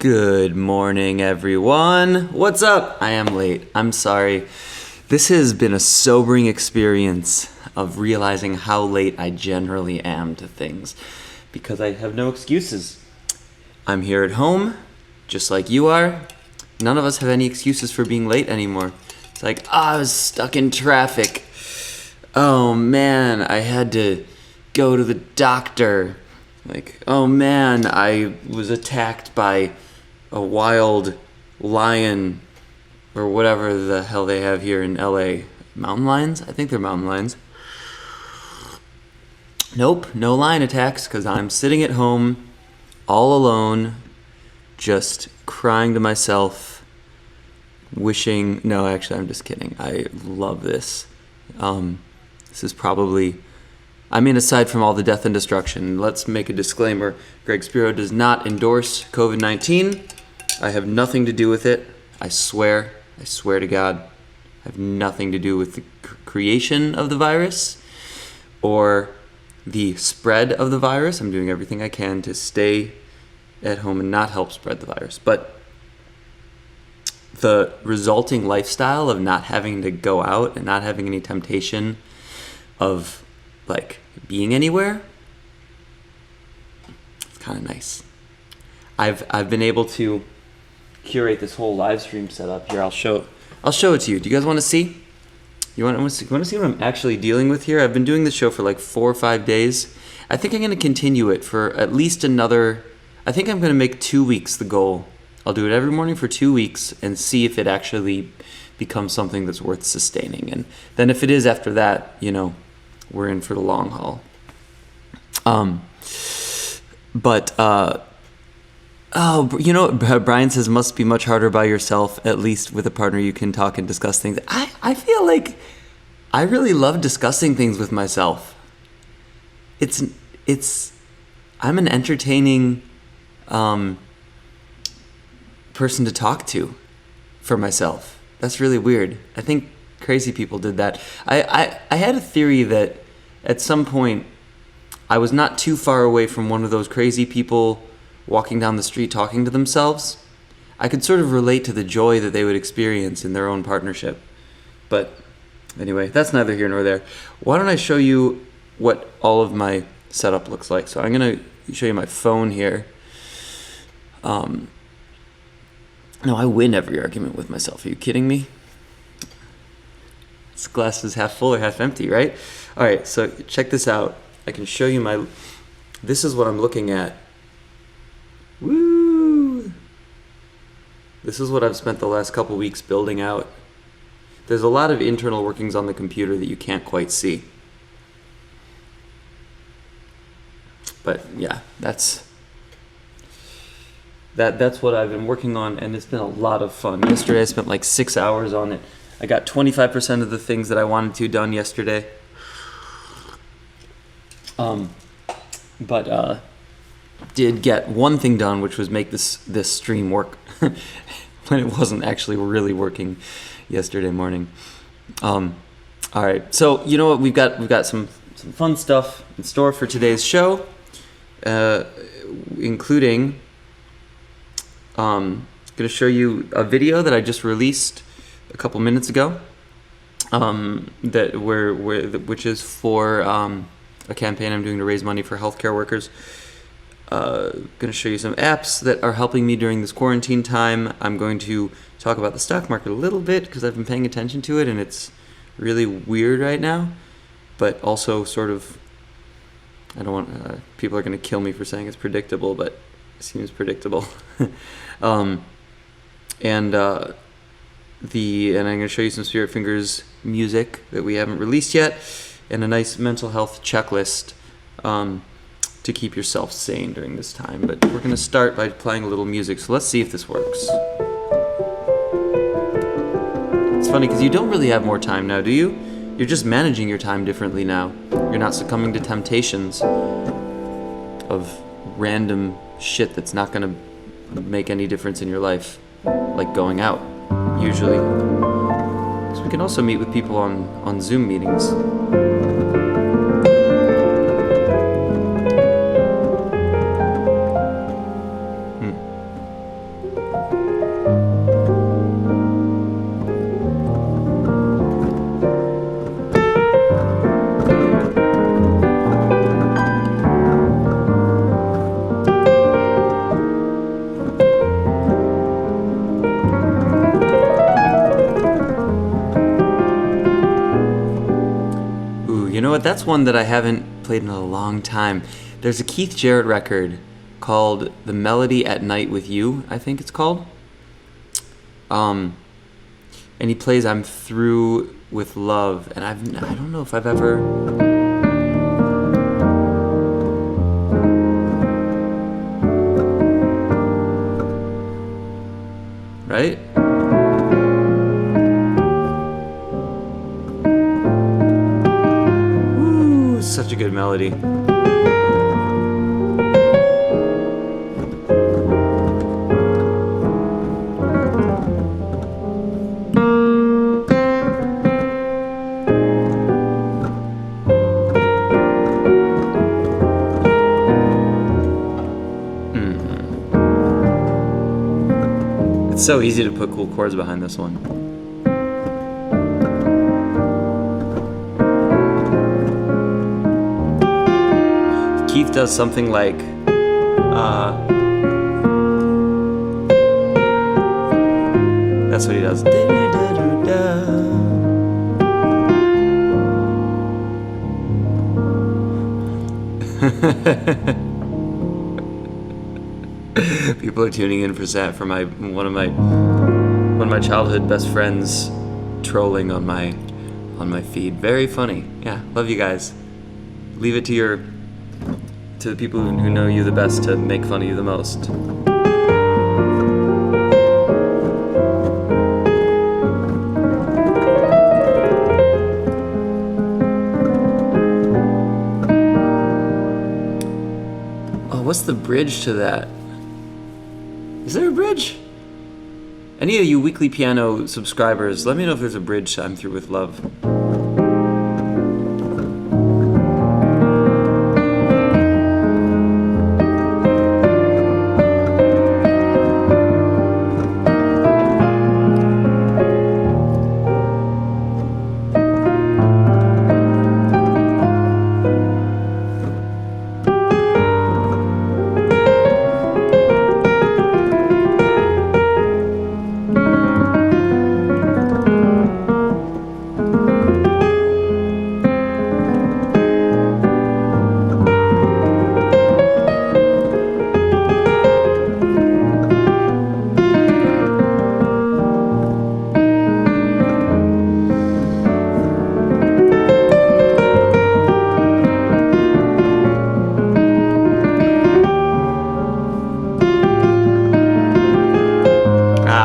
Good morning, everyone. What's up? I am late. I'm sorry. This has been a sobering experience of realizing how late I generally am to things because I have no excuses. I'm here at home, just like you are. None of us have any excuses for being late anymore. It's like, I was stuck in traffic. Oh man, I had to go to the doctor. Like, oh man, I was attacked by a wild lion or whatever the hell they have here in LA. Mountain lions? I think they're mountain lions. Nope, no lion attacks because I'm sitting at home all alone, just crying to myself, wishing... No, actually, I'm just kidding. I love this. This is probably... I mean, aside from all the death and destruction, let's make a disclaimer. Greg Spiro does not endorse COVID-19. I have nothing to do with it. I swear to God, I have nothing to do with the creation of the virus or the spread of the virus. I'm doing everything I can to stay at home and not help spread the virus. But the resulting lifestyle of not having to go out and not having any temptation of like being anywhere, it's kind of nice. I've been able to curate this whole live stream setup here. I'll show it to you. Do you guys want to see? You want to see what I'm actually dealing with here? I've been doing this show for like 4 or 5 days. I think I'm going to continue it for at least another... I think I'm going to make 2 weeks the goal. I'll do it every morning for 2 weeks and see if it actually becomes something that's worth sustaining. And then if it is after that, we're in for the long haul. Brian says must be much harder by yourself, at least with a partner you can talk and discuss things. I feel like I really love discussing things with myself. I'm an entertaining person to talk to for myself. That's really weird. I think crazy people did that. I had a theory that at some point I was not too far away from one of those crazy people walking down the street talking to themselves. I could sort of relate to the joy that they would experience in their own partnership. But anyway, that's neither here nor there. Why don't I show you what all of my setup looks like? So I'm going to show you my phone here. No, I win every argument with myself. Are you kidding me? This glass is half full or half empty, right? All right, so check this out. I can show you this is what I'm looking at. Woo! This is what I've spent the last couple weeks building out. There's a lot of internal workings on the computer that you can't quite see. But yeah, that's what I've been working on, and it's been a lot of fun. Yesterday I spent like 6 hours on it. I got 25% of the things that I wanted to done yesterday. But did get one thing done, which was make this stream work when it wasn't actually really working yesterday morning. All right, so you know what? We've got some fun stuff in store for today's show, including going to show you a video that I just released a couple minutes ago, which is for a campaign I'm doing to raise money for healthcare workers. Going to show you some apps that are helping me during this quarantine time. I'm going to talk about the stock market a little bit because I've been paying attention to it and it's really weird right now, but also sort of, I don't want, people are going to kill me for saying it's predictable, but it seems predictable. And I'm going to show you some Spirit Fingers music that we haven't released yet, and a nice mental health checklist to keep yourself sane during this time. But we're going to start by playing a little music, so let's see if this works. It's funny because you don't really have more time now, do you? You're just managing your time differently now. You're not succumbing to temptations of random shit that's not going to make any difference in your life, like going out, usually. So we can also meet with people on Zoom meetings. what? That's one that I haven't played in a long time. There's a Keith Jarrett record called "The Melody at Night with You," I think it's called. And he plays "I'm Through with Love," and I don't know if I've ever. Right? Ooh, such a good melody. It's so easy to put cool chords behind this one. Keith does something like that's what he does. People are tuning in for that for one of my childhood best friends trolling on my feed. Very funny. Yeah, love you guys. Leave it to the people who know you the best to make fun of you the most. Oh, what's the bridge to that? Is there a bridge? Any of you Weekly Piano subscribers, let me know if there's a bridge to "I'm Through with Love."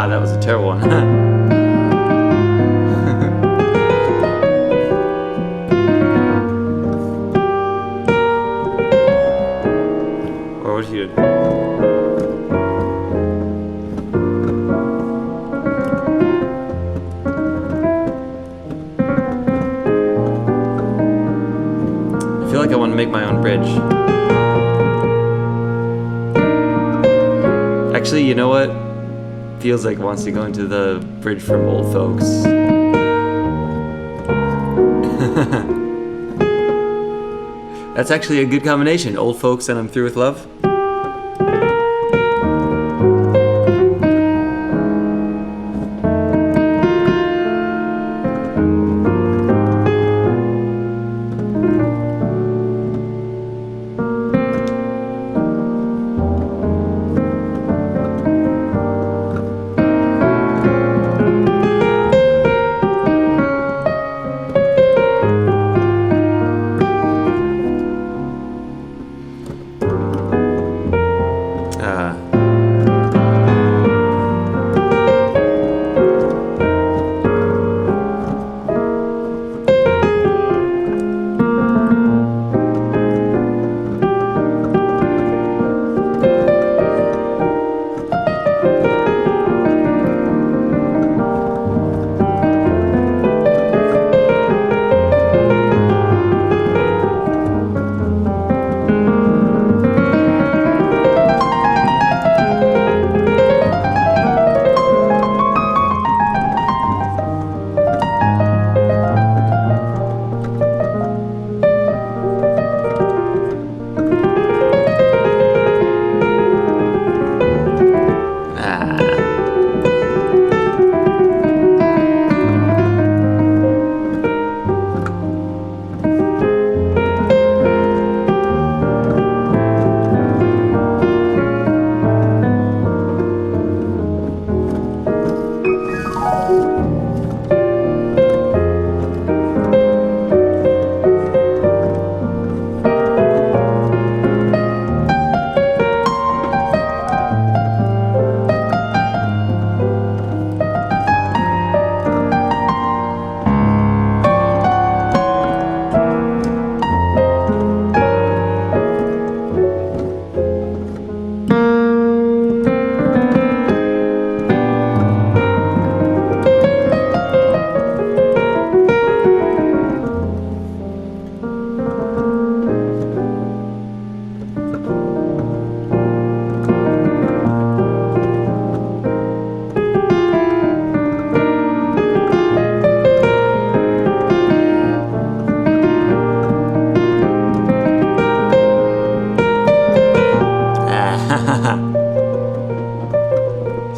That was a terrible one. Or what you do? I feel like I want to make my own bridge. Actually, you know what? Feels like it wants to go into the bridge from Old Folks. That's actually a good combination. Old Folks and "I'm Through with Love.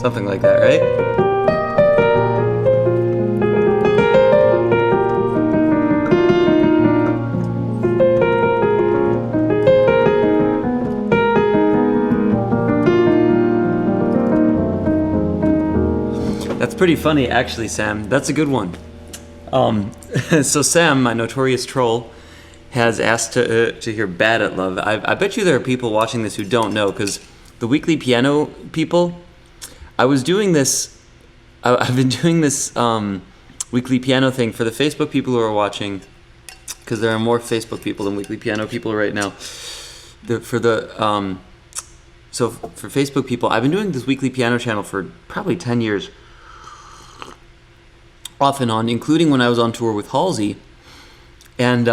Something like that, right? That's pretty funny, actually, Sam. That's a good one. So Sam, my notorious troll, has asked to hear "Bad at Love." I bet you there are people watching this who don't know, because the weekly piano people, I've been doing this weekly piano thing for the Facebook people who are watching, because there are more Facebook people than weekly piano people right now. So for Facebook people, I've been doing this weekly piano channel for probably 10 years. Off and on, including when I was on tour with Halsey. And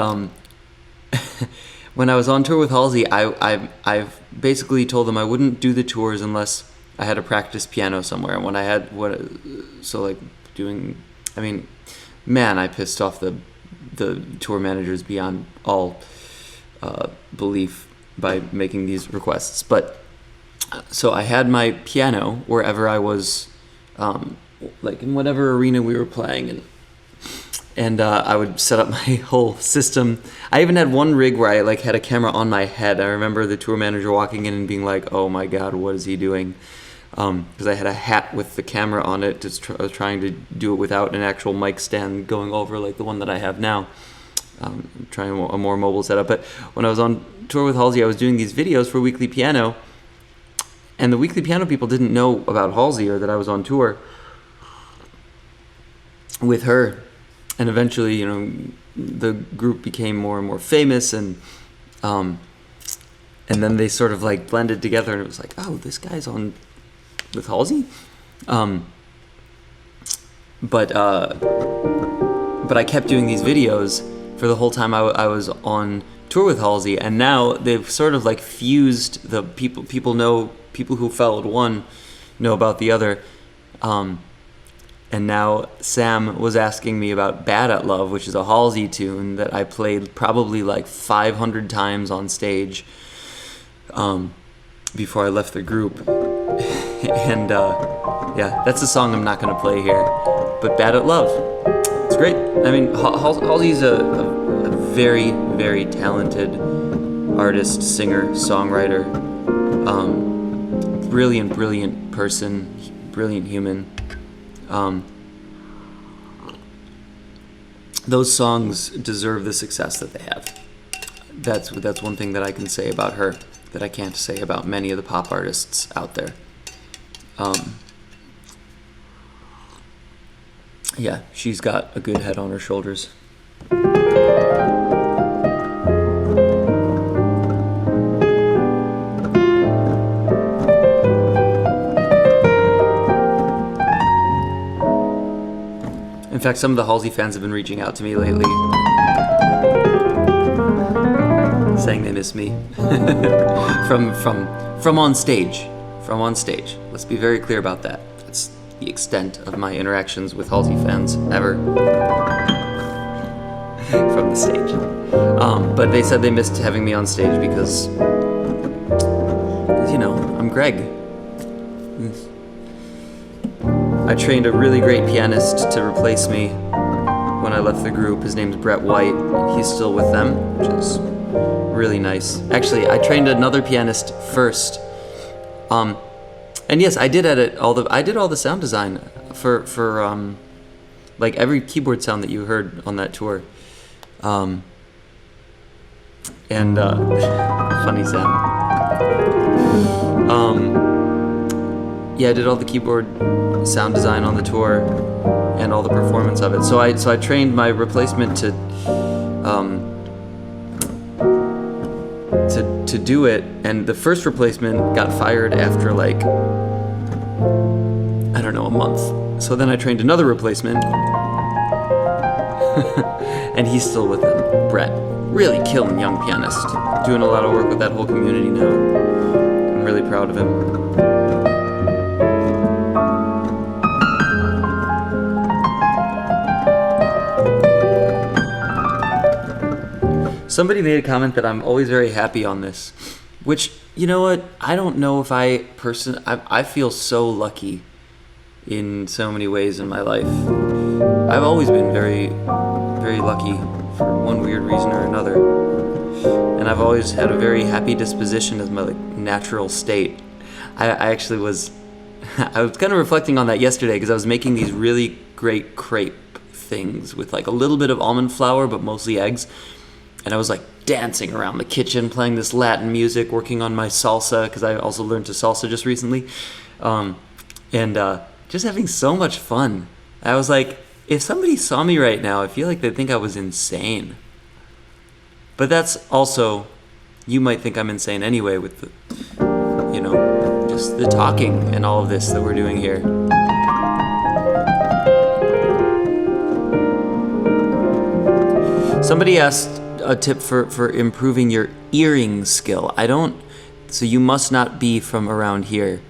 when I was on tour with Halsey, I've basically told them I wouldn't do the tours unless I had a practice piano somewhere. And when I had I pissed off the tour managers beyond all belief by making these requests. But so I had my piano wherever I was. Like in whatever arena we were playing, and I would set up my whole system. I even had one rig where I had a camera on my head. I remember the tour manager walking in and being like, "Oh my God, what is he doing?" Because I had a hat with the camera on it. I was trying to do it without an actual mic stand going over like the one that I have now. Trying a more mobile setup. But when I was on tour with Halsey, I was doing these videos for Weekly Piano, and the Weekly Piano people didn't know about Halsey or that I was on tour with her. And eventually, the group became more and more famous, and then they sort of blended together, and it was like, oh, this guy's on with Halsey. But I kept doing these videos for the whole time I was on tour with Halsey, and now they've sort of fused the people who followed one know about the other. And now Sam was asking me about "Bad at Love," which is a Halsey tune that I played probably 500 times on stage before I left the group. And that's a song I'm not going to play here. But "Bad at Love," it's great. I mean, Halsey's a very, very talented artist, singer, songwriter, brilliant person, brilliant human. Those songs deserve the success that they have. That's one thing that I can say about her that I can't say about many of the pop artists out there. She's got a good head on her shoulders. In fact, some of the Halsey fans have been reaching out to me lately, saying they miss me from on stage. From on stage. Let's be very clear about that. That's the extent of my interactions with Halsey fans ever from the stage. But they said they missed having me on stage because I'm Greg. I trained a really great pianist to replace me when I left the group. His name's Brett White. He's still with them, which is really nice. Actually, I trained another pianist first. And yes, I did all the sound design for every keyboard sound that you heard on that tour. Funny Sam. I did all the keyboard sound design on the tour and all the performance of it. So I trained my replacement to do it, and the first replacement got fired after a month. So then I trained another replacement, and he's still with them. Brett, really killing young pianist, doing a lot of work with that whole community now. I'm really proud of him. Somebody made a comment that I'm always very happy on this, which, you know what, I don't know if I feel so lucky in so many ways in my life. I've always been very, very lucky for one weird reason or another. And I've always had a very happy disposition as my natural state. I actually was, I was kind of reflecting on that yesterday because I was making these really great crepe things with a little bit of almond flour, but mostly eggs. And I was dancing around the kitchen, playing this Latin music, working on my salsa, because I also learned to salsa just recently. And just having so much fun. I was if somebody saw me right now, I feel like they'd think I was insane. But that's also, you might think I'm insane anyway with the, just the talking and all of this that we're doing here. Somebody asked a tip for improving your earring skill. So you must not be from around here.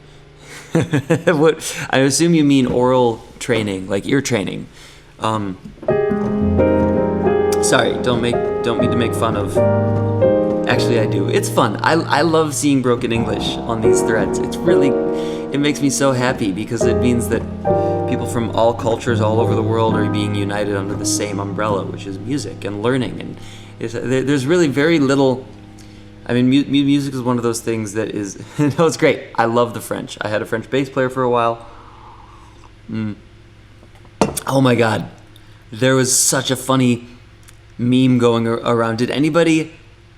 I assume you mean oral training, ear training. Sorry, don't mean to make fun of. Actually, I do. It's fun. I love seeing broken English on these threads. It makes me so happy because it means that people from all cultures all over the world are being united under the same umbrella, which is music and learning. And there's really very little. I mean, music is one of those things that is. No, it's great. I love the French. I had a French bass player for a while. Oh my God, there was such a funny meme going around. Did anybody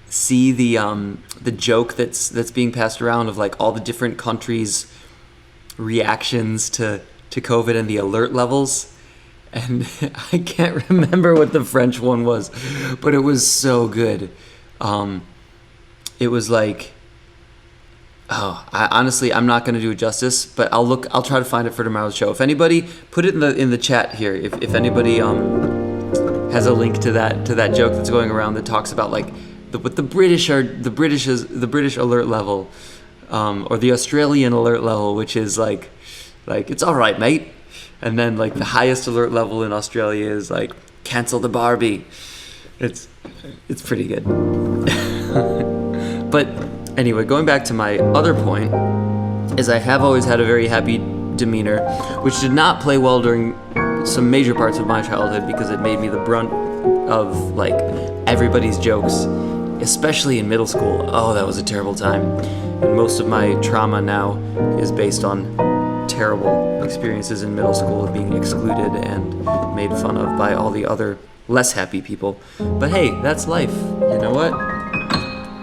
see the joke that's being passed around of all the different countries' reactions to COVID and the alert levels? And I can't remember what the French one was, but it was so good. It was honestly, I'm not going to do it justice, but I'll try to find it for tomorrow's show. If anybody, put it in the chat here. If anybody has a link to that joke that's going around that talks about what the British alert level, or the Australian alert level, which is it's all right, mate. And then the highest alert level in Australia is cancel the Barbie. It's pretty good. But anyway, going back to my other point, is I have always had a very happy demeanor, which did not play well during some major parts of my childhood because it made me the brunt of everybody's jokes, especially in middle school. Oh, that was a terrible time. And most of my trauma now is based on terrible experiences in middle school of being excluded and made fun of by all the other less happy people. But hey, that's life. You know what?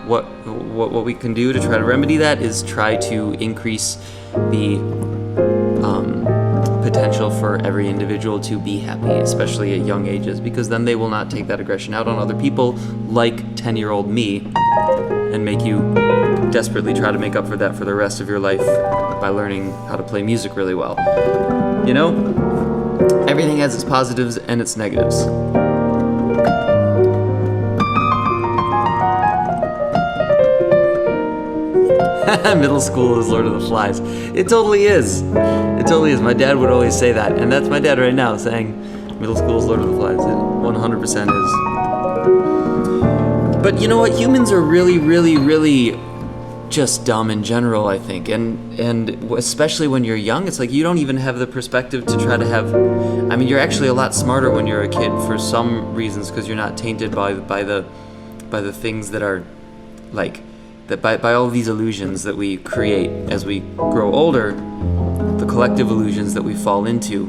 What we can do to try to remedy that is try to increase the potential for every individual to be happy, especially at young ages, because then they will not take that aggression out on other people like 10-year-old me and make you desperately try to make up for that for the rest of your life by learning how to play music really well. Everything has its positives and its negatives. Middle school is Lord of the Flies. It totally is. It totally is. My dad would always say that, and that's my dad right now saying middle school is Lord of the Flies. It 100% is. But you know what? Humans are really, really, really just dumb in general, I think, and especially when you're young, it's you don't even have the perspective to try to have. I mean, you're actually a lot smarter when you're a kid for some reasons because you're not tainted by the things that are that by all these illusions that we create as we grow older, the collective illusions that we fall into.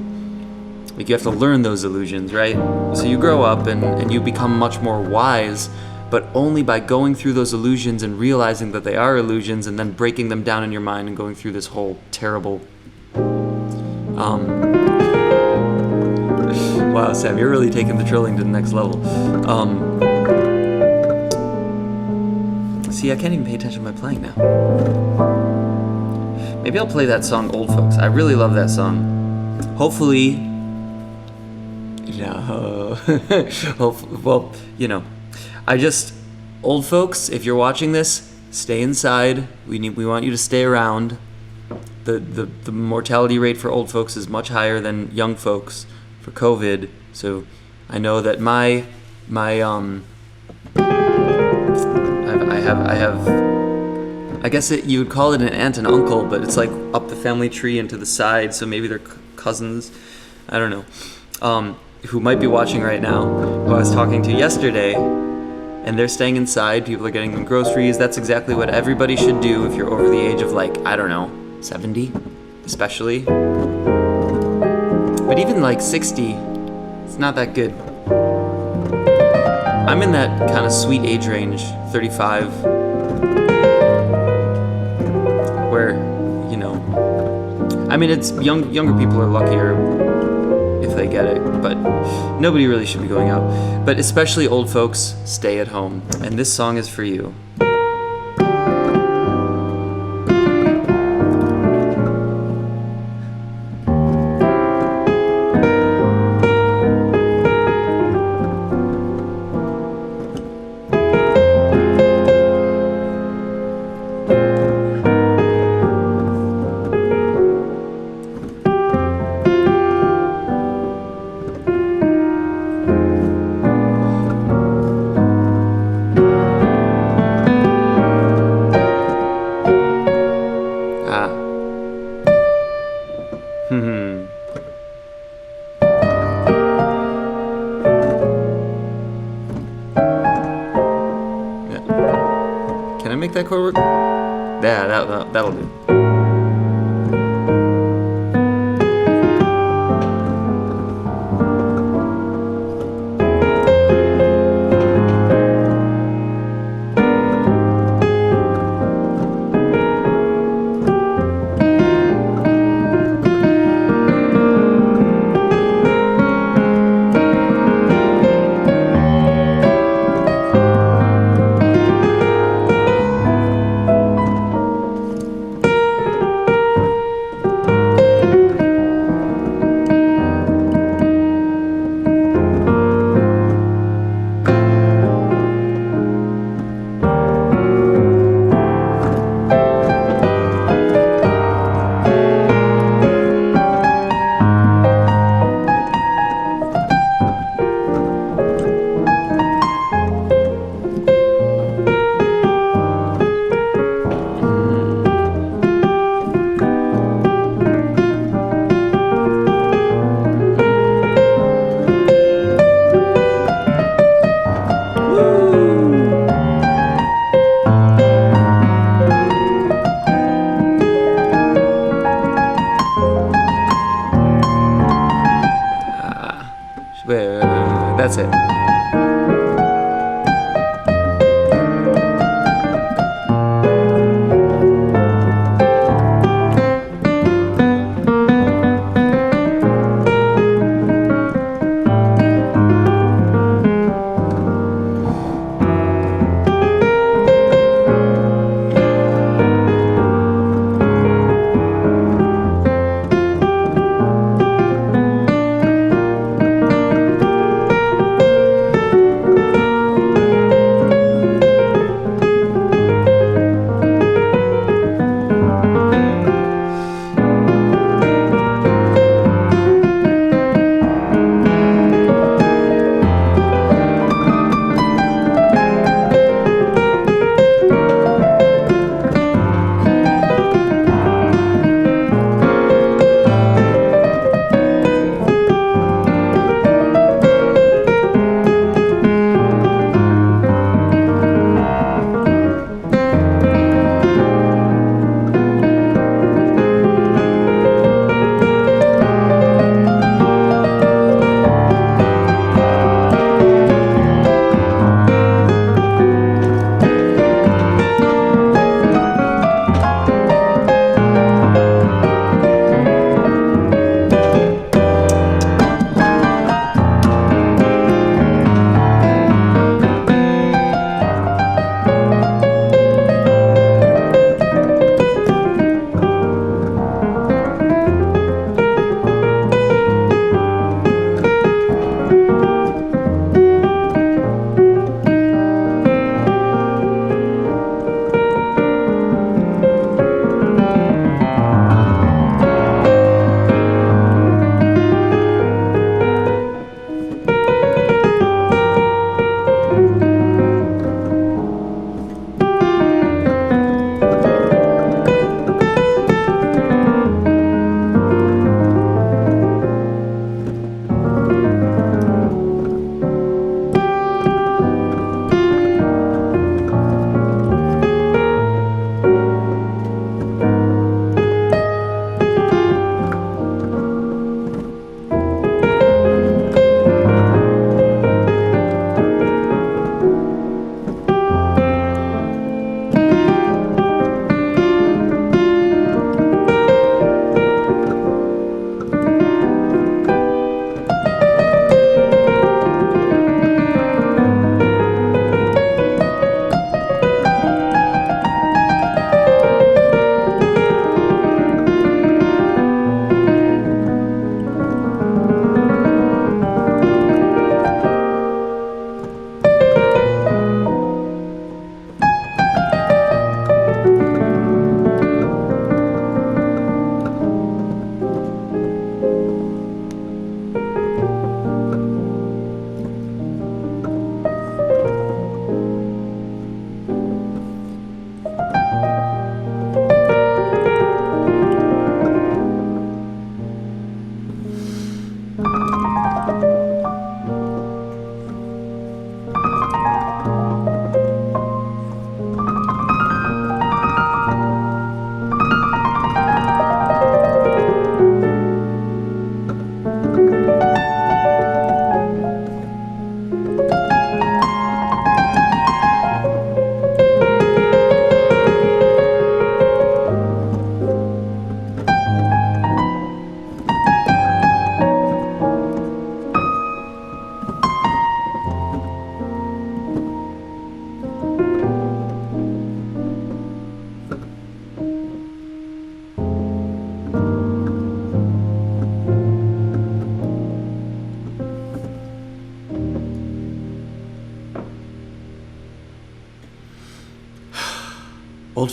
You have to learn those illusions, right? So you grow up and you become much more wise, but only by going through those illusions and realizing that they are illusions and then breaking them down in your mind and going through this whole terrible... Wow, Sam, you're really taking the trilling to the next level. See, I can't even pay attention to my playing now. Maybe I'll play that song, Old Folks. I really love that song. Hopefully... No. Well, Old folks, if you're watching this, stay inside. We want you to stay around. The mortality rate for old folks is much higher than young folks for COVID. So I know that I have I guess you would call it an aunt and uncle, but it's up the family tree and to the side, so maybe they're cousins, I don't know, who might be watching right now, who I was talking to yesterday, and they're staying inside. People are getting them groceries. That's exactly what everybody should do if you're over the age of, like, I don't know, 70, especially. But even like 60, it's not that good. I'm in that kind of sweet age range, 35, where, you know, I mean, it's younger people are luckier if they get it, but nobody really should be going out. But especially old folks, stay at home. And this song is for you. Can I make that chord work? Yeah, that'll do. That's it.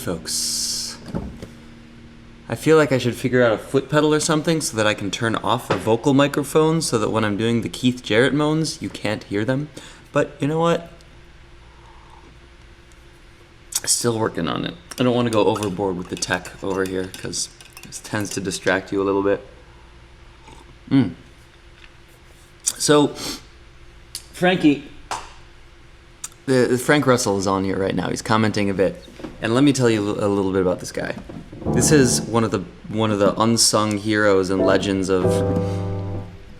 folks. I feel like I should figure out a foot pedal or something so that I can turn off the vocal microphone so that when I'm doing the Keith Jarrett moans, you can't hear them. But you know what? Still working on it. I don't want to go overboard with the tech over here because this tends to distract you a little bit. So, Frankie, Frank Russell is on here right now. He's commenting a bit, and let me tell you a little bit about this guy. This is one of the unsung heroes and legends of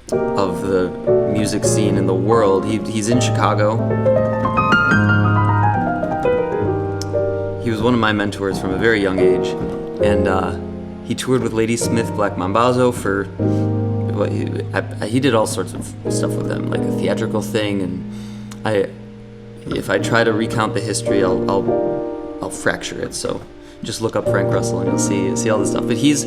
the music scene in the world. He's in Chicago. He was one of my mentors from a very young age, and he toured with Ladysmith Black Mambazo for. He did all sorts of stuff with them, like a theatrical thing, and if I try to recount the history, I'll fracture it. So just look up Frank Russell and you'll see all this stuff. But he's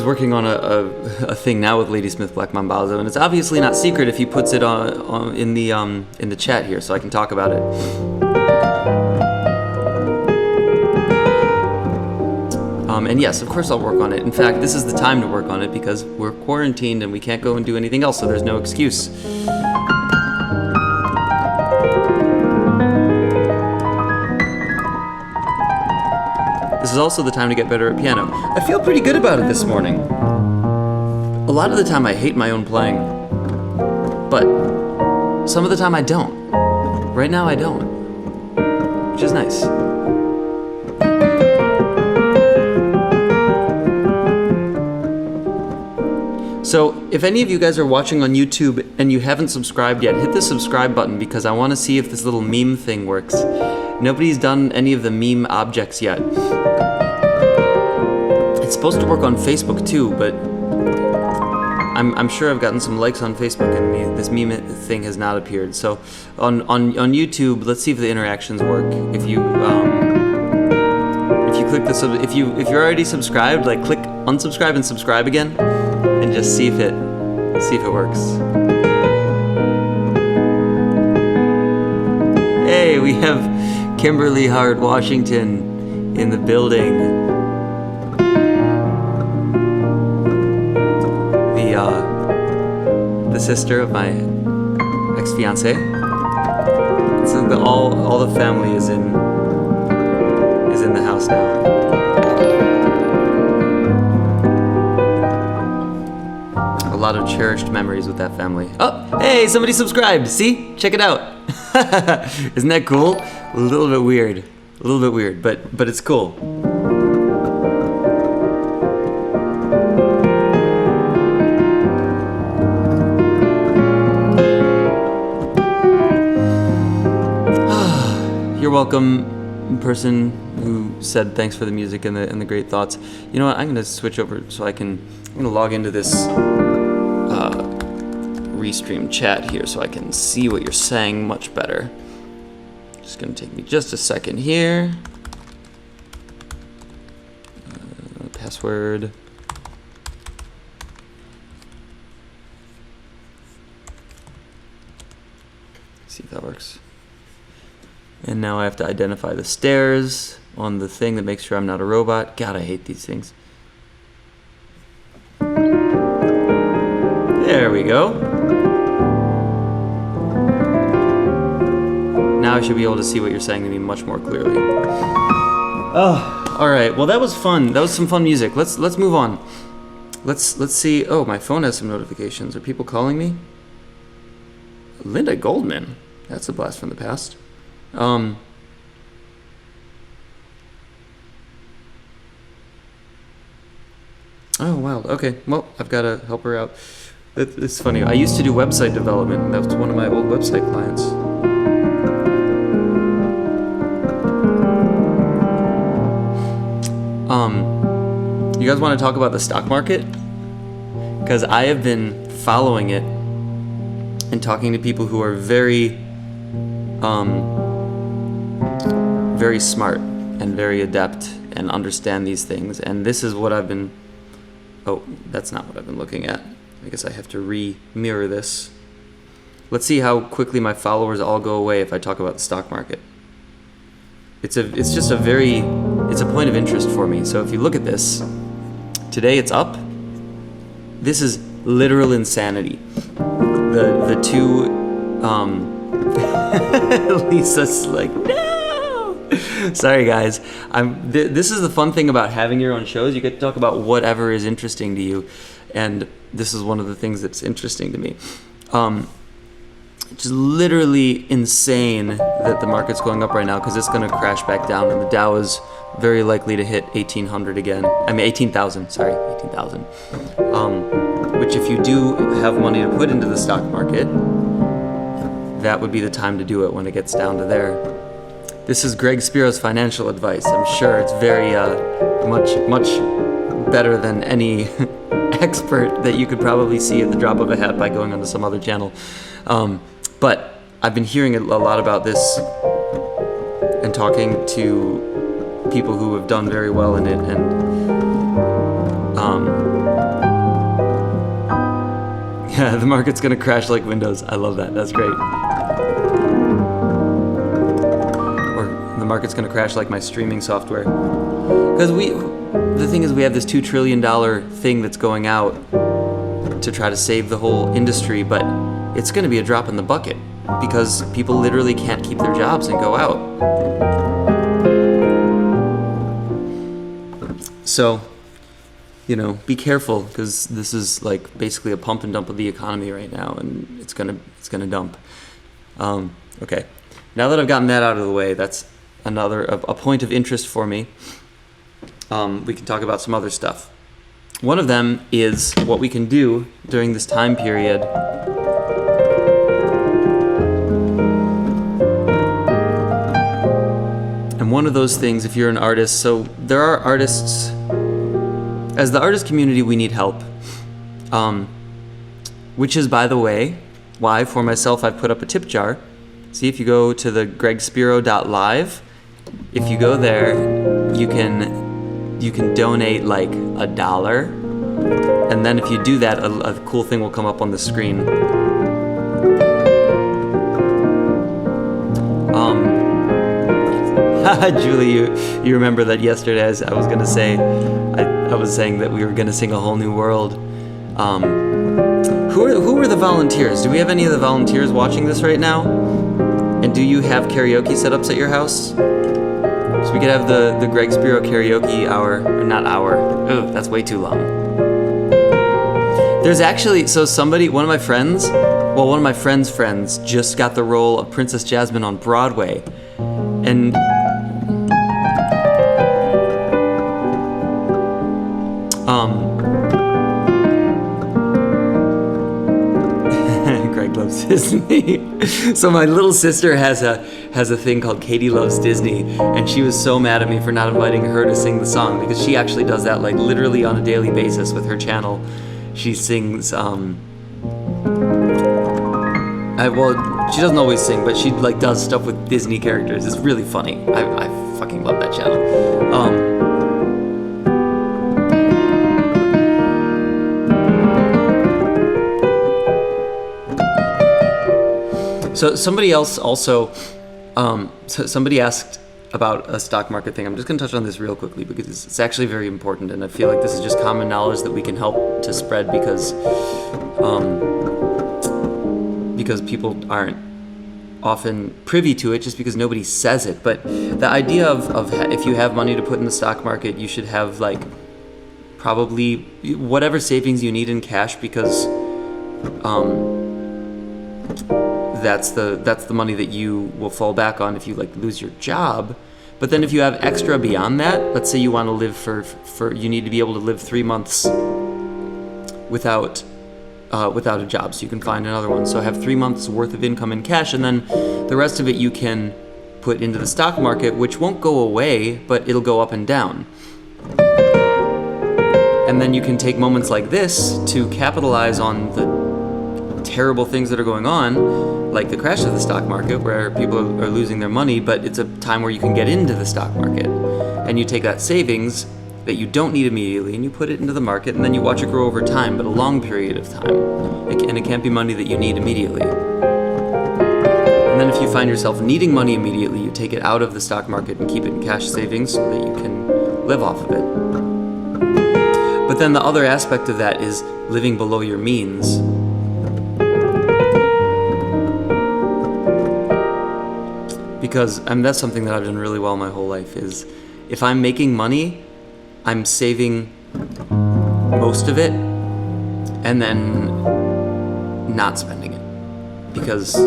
working on a thing now with Ladysmith Black Mambazo, and it's obviously not secret if he puts it on in the chat here, so I can talk about it. And yes, of course I'll work on it. In fact, this is the time to work on it because we're quarantined and we can't go and do anything else, so there's no excuse. This is also the time to get better at piano. I feel pretty good about it this morning. A lot of the time I hate my own playing, but some of the time I don't. Right now I don't, which is nice. So, if any of you guys are watching on YouTube and you haven't subscribed yet, hit the subscribe button because I want to see if this little meme thing works. Nobody's done any of the meme objects yet. It's supposed to work on Facebook too, but I'm sure I've gotten some likes on Facebook and this meme thing has not appeared. So, on YouTube, let's see if the interactions work. If you click the if you're already subscribed, like click unsubscribe and subscribe again. And just see if it works. Hey, we have Kimberly Hart Washington in the building. The sister of my ex-fiance. So all the family is in the house now. A lot of cherished memories with that family. Oh, hey, somebody subscribed. See? Check it out. Isn't that cool? A little bit weird, but it's cool. You're welcome, person who said thanks for the music and the great thoughts. You know what? I'm gonna switch over so I'm gonna log into this restream chat here so I can see what you're saying much better. Just gonna take me just a second here. Password. See if that works. And now I have to identify the stairs on the thing that makes sure I'm not a robot. God, I hate these things. There we go. Now I should be able to see what you're saying to me much more clearly. Oh, all right. Well, that was fun. That was some fun music. Let's move on. Let's see. Oh, my phone has some notifications. Are people calling me? Linda Goldman. That's a blast from the past. Oh, wow. Okay. Well, I've got to help her out. It's funny. I used to do website development, and that was one of my old website clients. You guys want to talk about the stock market? Because I have been following it and talking to people who are very smart and very adept and understand these things. And this is what I've been... Oh, that's not what I've been looking at. I guess I have to re-mirror this. Let's see how quickly my followers all go away if I talk about the stock market. it's just it's a point of interest for me. So if you look at this, today it's up. This is literal insanity. The two, Lisa's like, no! Sorry guys. This is the fun thing about having your own shows. You get to talk about whatever is interesting to you. And this is one of the things that's interesting to me. It's literally insane that the market's going up right now because it's going to crash back down, and the Dow is very likely to hit 18,000 again. 18,000. Which if you do have money to put into the stock market, that would be the time to do it when it gets down to there. This is Greg Spiro's financial advice. I'm sure it's very much better than any expert that you could probably see at the drop of a hat by going onto some other channel. But I've been hearing a lot about this and talking to people who have done very well in it, and yeah, the market's gonna crash like Windows. I love that. That's great. Or the market's gonna crash like my streaming software. Because the thing is, we have this $2 trillion thing that's going out to try to save the whole industry, but it's going to be a drop in the bucket because people literally can't keep their jobs and go out. So, be careful, because this is like basically a pump and dump of the economy right now, and it's gonna dump. Okay, now that I've gotten that out of the way, that's a point of interest for me. We can talk about some other stuff. One of them is what we can do during this time period. And one of those things, if you're an artist, so there are artists, as the artist community, we need help. Which is, by the way, why for myself I've put up a tip jar. See, if you go to the gregspiro.live, if you go there, you can donate like $1, and then if you do that, a cool thing will come up on the screen. Julie, you remember that yesterday I was gonna say, I was saying that we were gonna sing A Whole New World. Who were the volunteers? Do we have any of the volunteers watching this right now? And do you have karaoke setups at your house? So we could have the Greg Spiro karaoke hour, or not hour. Ugh, that's way too long. There's actually, one of my friends friends just got the role of Princess Jasmine on Broadway. And Greg loves Disney. So my little sister has a thing called Katie Loves Disney, and she was so mad at me for not inviting her to sing the song, because she actually does that like literally on a daily basis with her channel. She sings she doesn't always sing, but she like does stuff with Disney characters. It's really funny. I fucking love that channel. So somebody else also, somebody asked about a stock market thing. I'm just going to touch on this real quickly because it's actually very important, and I feel like this is just common knowledge that we can help to spread because people aren't often privy to it just because nobody says it. But the idea of if you have money to put in the stock market, you should have like probably whatever savings you need in cash, because that's the money that you will fall back on if you like lose your job. But then if you have extra beyond that, let's say you want to live for you need to be able to live 3 months without a job, so you can find another one. So have 3 months worth of income in cash, and then the rest of it you can put into the stock market, which won't go away, but it'll go up and down. And then you can take moments like this to capitalize on the terrible things that are going on, like the crash of the stock market where people are losing their money, but it's a time where you can get into the stock market. And you take that savings that you don't need immediately and you put it into the market, and then you watch it grow over time, but a long period of time. And it can't be money that you need immediately. And And then if you find yourself needing money immediately, you take it out of the stock market and keep it in cash savings so that you can live off of it. But then the other aspect of that is living below your means. Because that's something that I've done really well my whole life, is if I'm making money, I'm saving most of it and then not spending it. Because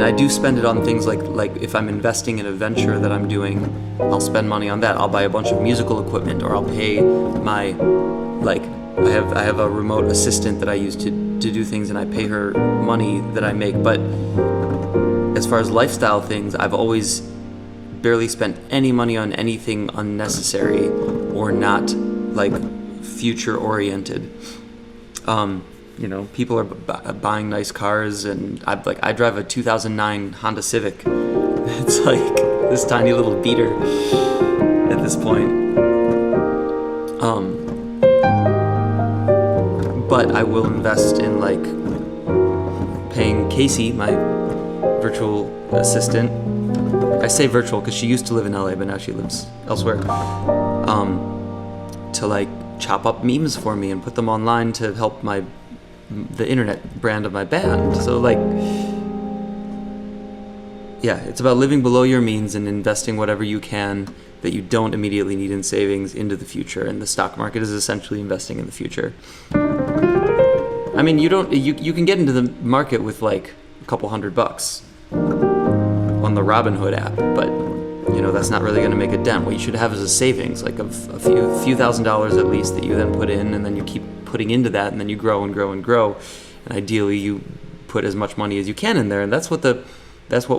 I do spend it on things like if I'm investing in a venture that I'm doing, I'll spend money on that. I'll buy a bunch of musical equipment, or I'll pay my, I have a remote assistant that I use to do things, and I pay her money that I make. But as far as lifestyle things, I've always barely spent any money on anything unnecessary or not future oriented. People are buying nice cars, and I drive a 2009 Honda Civic. It's like this tiny little beater at this point. But I will invest in paying Casey, my virtual assistant. I say virtual because she used to live in LA, but now she lives elsewhere. To chop up memes for me and put them online to help the internet brand of my band. So it's about living below your means and investing whatever you can that you don't immediately need in savings into the future. And the stock market is essentially investing in the future. You can get into the market with a couple $100 on the Robinhood app, but that's not really going to make a dent. What you should have is a savings, a few $1,000s at least, that you then put in, and then you keep putting into that, and then you grow and grow and grow. And ideally, you put as much money as you can in there, and that's what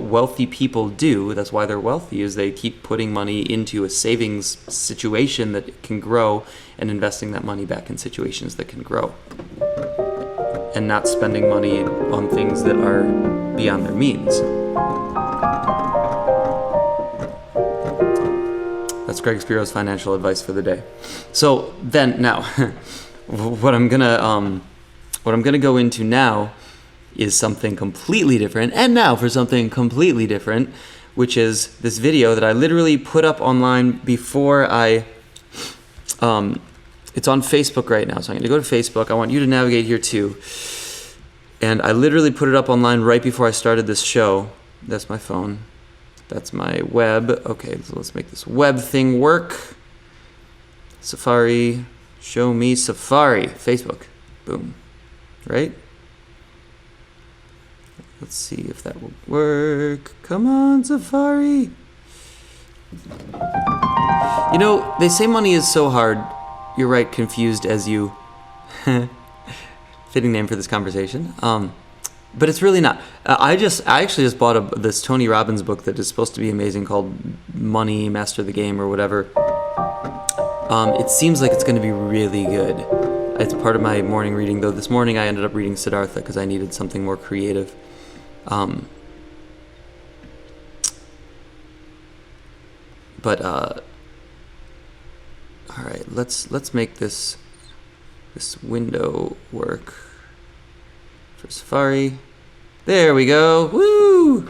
wealthy people do. That's why they're wealthy, is they keep putting money into a savings situation that can grow, and investing that money back in situations that can grow, and not spending money on things that are beyond their means. That's Greg Spiro's financial advice for the day. So then, now, what I'm gonna go into now is something completely different. And now for something completely different, which is this video that I literally put up online before it's on Facebook right now. So I'm gonna go to Facebook. I want you to navigate here too. And I literally put it up online right before I started this show. That's my phone. That's my web. Okay, so let's make this web thing work. Safari, show me Safari. Facebook, boom, right? Let's see if that will work. Come on, Safari. They say money is so hard. You're right, confused as you. Fitting name for this conversation. But it's really not. I actually just bought this Tony Robbins book that is supposed to be amazing, called Money, Master the Game, or whatever. It seems like it's going to be really good. It's part of my morning reading, though. This morning I ended up reading Siddhartha because I needed something more creative. All right, let's make this window work. For Safari. There we go. Woo!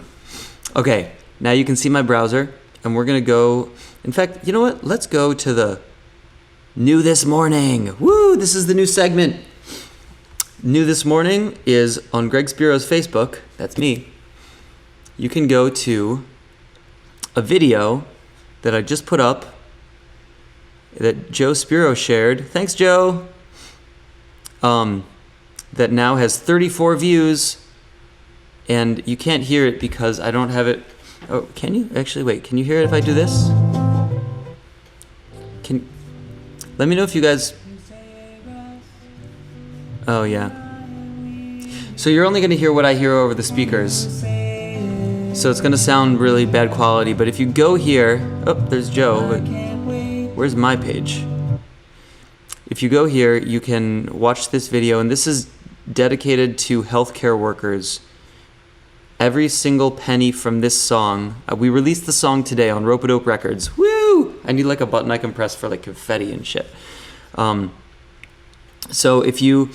Okay, now you can see my browser, and we're going to go... In fact, you know what? Let's go to the New This Morning. Woo! This is the new segment. New This Morning is on Greg Spiro's Facebook. That's me. You can go to a video that I just put up that Joe Spiro shared. Thanks, Joe. That now has 34 views, and you can't hear it because I don't have it. Oh, can you? Actually, wait, can you hear it if I do this? Let me know if you guys... Oh, yeah. So you're only going to hear what I hear over the speakers. So it's going to sound really bad quality, but if you go here... Oh, there's Joe, but where's my page? If you go here, you can watch this video, and this is dedicated to healthcare workers. Every single penny from this song. We released the song today on Rope-a-Dope Records. Woo! I need a button I can press for confetti and shit. So if you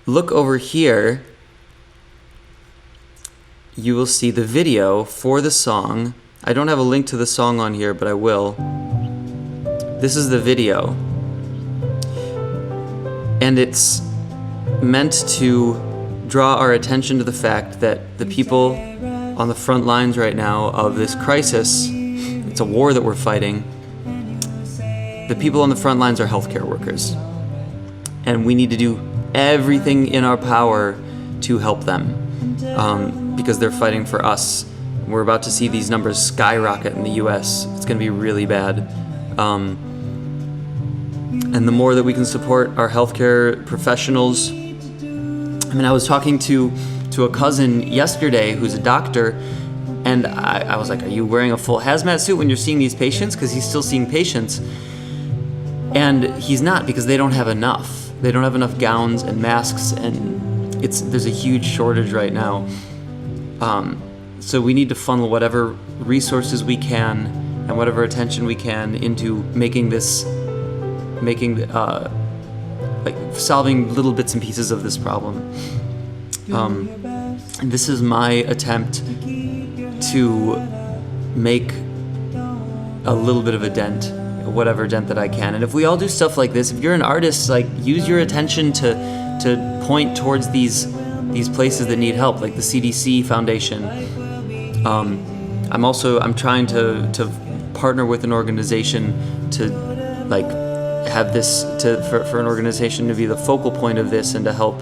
look over here, you will see the video for the song. I don't have a link to the song on here, but I will. This is the video. And it's meant to draw our attention to the fact that the people on the front lines right now of this crisis, it's a war that we're fighting, the people on the front lines are healthcare workers. And we need to do everything in our power to help them, because they're fighting for us. We're about to see these numbers skyrocket in the US. It's going to be really bad. And the more that we can support our healthcare professionals. I mean, I was talking to a cousin yesterday who's a doctor, and I was like, are you wearing a full hazmat suit when you're seeing these patients? Because he's still seeing patients. And he's not, because they don't have enough. They don't have enough gowns and masks, and there's a huge shortage right now. So we need to funnel whatever resources we can and whatever attention we can into solving little bits and pieces of this problem. And this is my attempt to make a little bit of a dent, whatever dent that I can. And if we all do stuff like this, if you're an artist, like, use your attention to point towards these places that need help, like the CDC Foundation. I'm trying to partner with an organization to have this for an organization to be the focal point of this and to help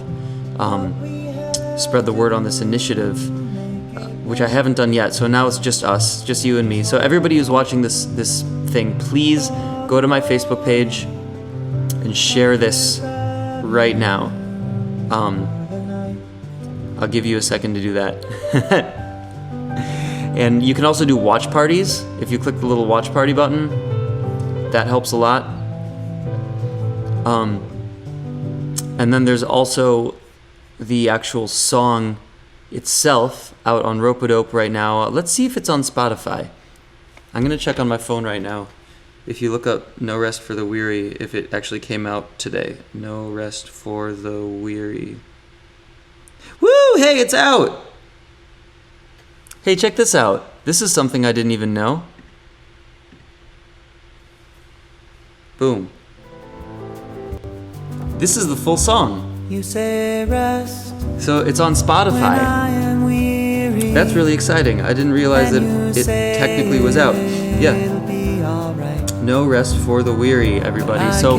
spread the word on this initiative, which I haven't done yet. So now it's just us, just you and me. So everybody who's watching this thing, please go to my Facebook page and share this right now. I'll give you a second to do that. And you can also do watch parties. If you click the little watch party button, that helps a lot. And then there's also the actual song itself out on Rope-A-Dope right now. Let's see if it's on Spotify. I'm going to check on my phone right now. If you look up No Rest for the Weary, if it actually came out today. No Rest for the Weary. Woo! Hey, it's out! Hey, check this out. This is something I didn't even know. Boom. This is the full song. You say rest. So it's on Spotify. That's really exciting. I didn't realize that it technically was out. Yeah. No Rest for the Weary, everybody. So,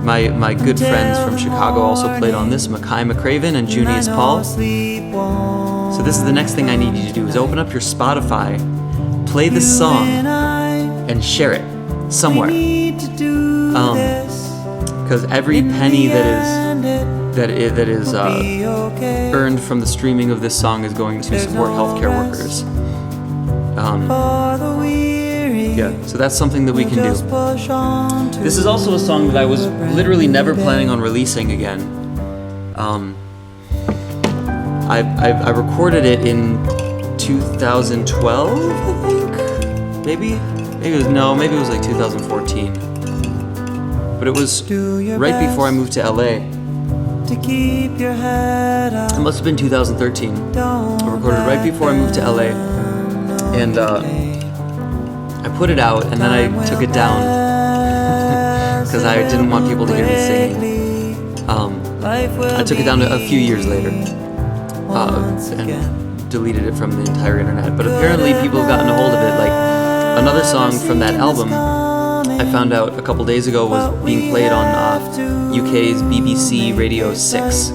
my good friends from Chicago also played on this, Mackay McCraven and Junius Paul. So this is the next thing I need you to do, is open up your Spotify, play this song, and share it somewhere. Because every penny that is earned from the streaming of this song is going to support healthcare workers. Yeah, so that's something that we can do. This is also a song that I was literally never planning on releasing again. I recorded it in 2012, I think? Maybe it was like 2014. But it was right before I moved to LA. It must have been 2013. I recorded it right before I moved to LA. And I put it out and then I took it down because I didn't want people to hear me singing. I took it down a few years later and deleted it from the entire internet. But apparently people have gotten a hold of it. Like, another song from that album I found out a couple days ago was being played on UK's BBC Radio 6.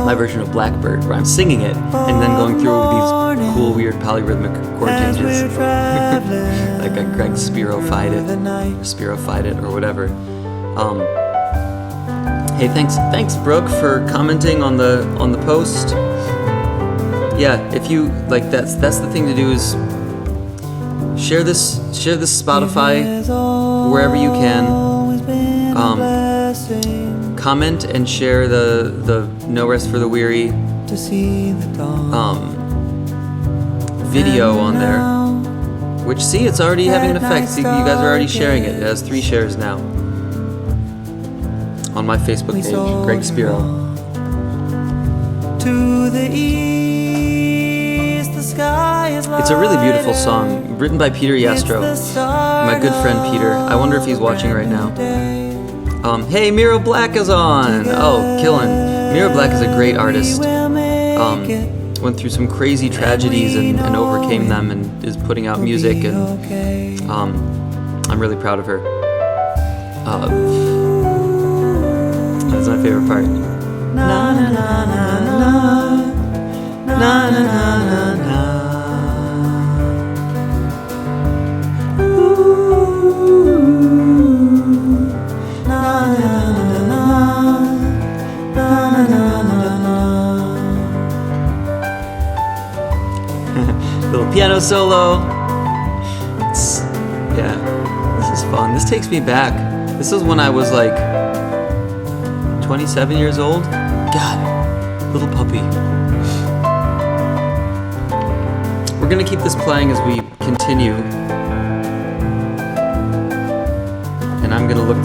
My version of Blackbird, where I'm singing it and then going through these cool, weird polyrhythmic chord changes. Like a Greg Spirofied it or whatever. Hey, thanks Brooke for commenting on the post. Yeah, if you like, that's the thing to do, is share this Spotify wherever you can. Comment and share the No Rest for the Weary video on there. Which, see, it's already having an effect. See, you guys are already sharing it. It has 3 shares now on my Facebook page, Greg Spiro. To the east, the sky is It's a really beautiful song, written by Peter Yastro, my good friend Peter. I wonder if he's watching right now. Hey, Miro Black is on! Oh, killin'. Miro Black is a great artist. Went through some crazy tragedies and overcame them and is putting out music, and I'm really proud of her. That's my favorite part. Na na na na na na na na na. Little piano solo. Yeah, this is fun. This takes me back. This is when I was like 27 years old. God, little puppy. We're gonna keep this playing as we continue. And I'm gonna look.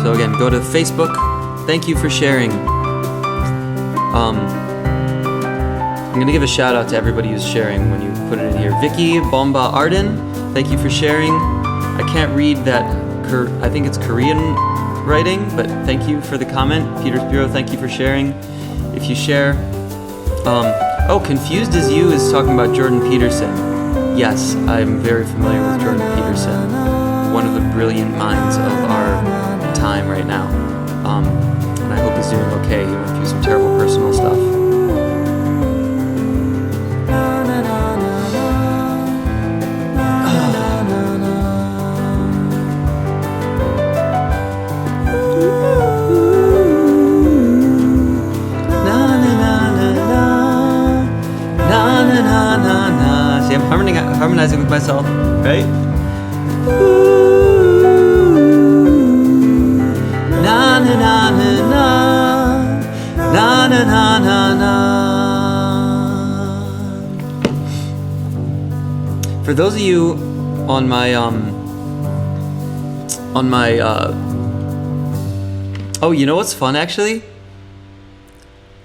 So again, go to Facebook. Thank you for sharing. I'm gonna give a shout out to everybody who's sharing when you put it in here. Vicky Bomba Arden, thank you for sharing. I can't read that, I think it's Korean writing, but thank you for the comment. Peter Spiro, thank you for sharing. If you share, Confused as You is talking about Jordan Peterson. Yes, I'm very familiar with Jordan Peterson, one of the brilliant minds of our time right now. And I hope he's doing okay. He went through some terrible personal stuff. See, I'm harmonizing with myself, right? Na na na na na na na na na. For those of you on my oh, you know what's fun actually?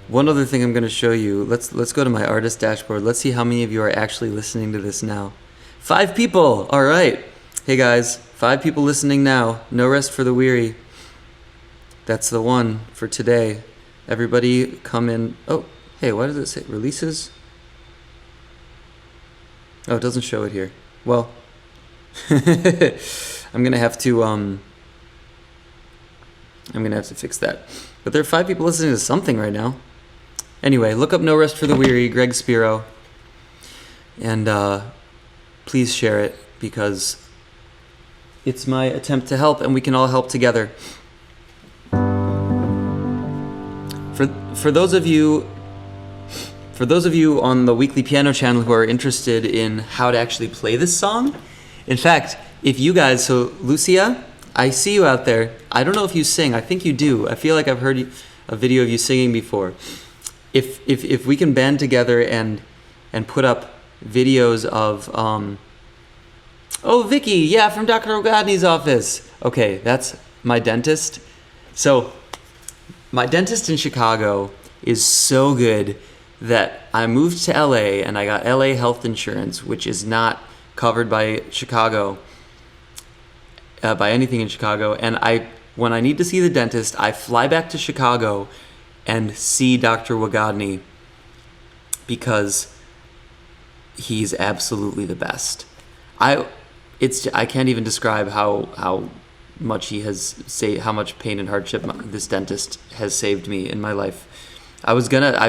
One other thing I'm going to show you. Let's go to my artist dashboard. Let's see how many of you are actually listening to this now. 5 people. All right. Hey guys, 5 people listening now. No rest for the weary. That's the one for today. Everybody come in. Oh, hey, why does it say releases? Oh, it doesn't show it here. Well, I'm going to have to fix that. But there are 5 people listening to something right now. Anyway, look up No Rest for the Weary, Greg Spiro, and please share it because it's my attempt to help, and we can all help together. For those of you on the weekly piano channel who are interested in how to actually play this song, in fact, if you guys, so Lucia, I see you out there. I don't know if you sing. I think you do. I feel like I've heard a video of you singing before. If we can band together and put up videos of oh, Vicky, yeah, from Dr. Ogadny's office. Okay, that's my dentist. So my dentist in Chicago is so good that I moved to LA and I got LA health insurance, which is not covered by Chicago. By anything in Chicago, and when I need to see the dentist, I fly back to Chicago and see Dr. Wagadny because he's absolutely the best. I can't even describe how much he has how much pain and hardship this dentist has saved me in my life. I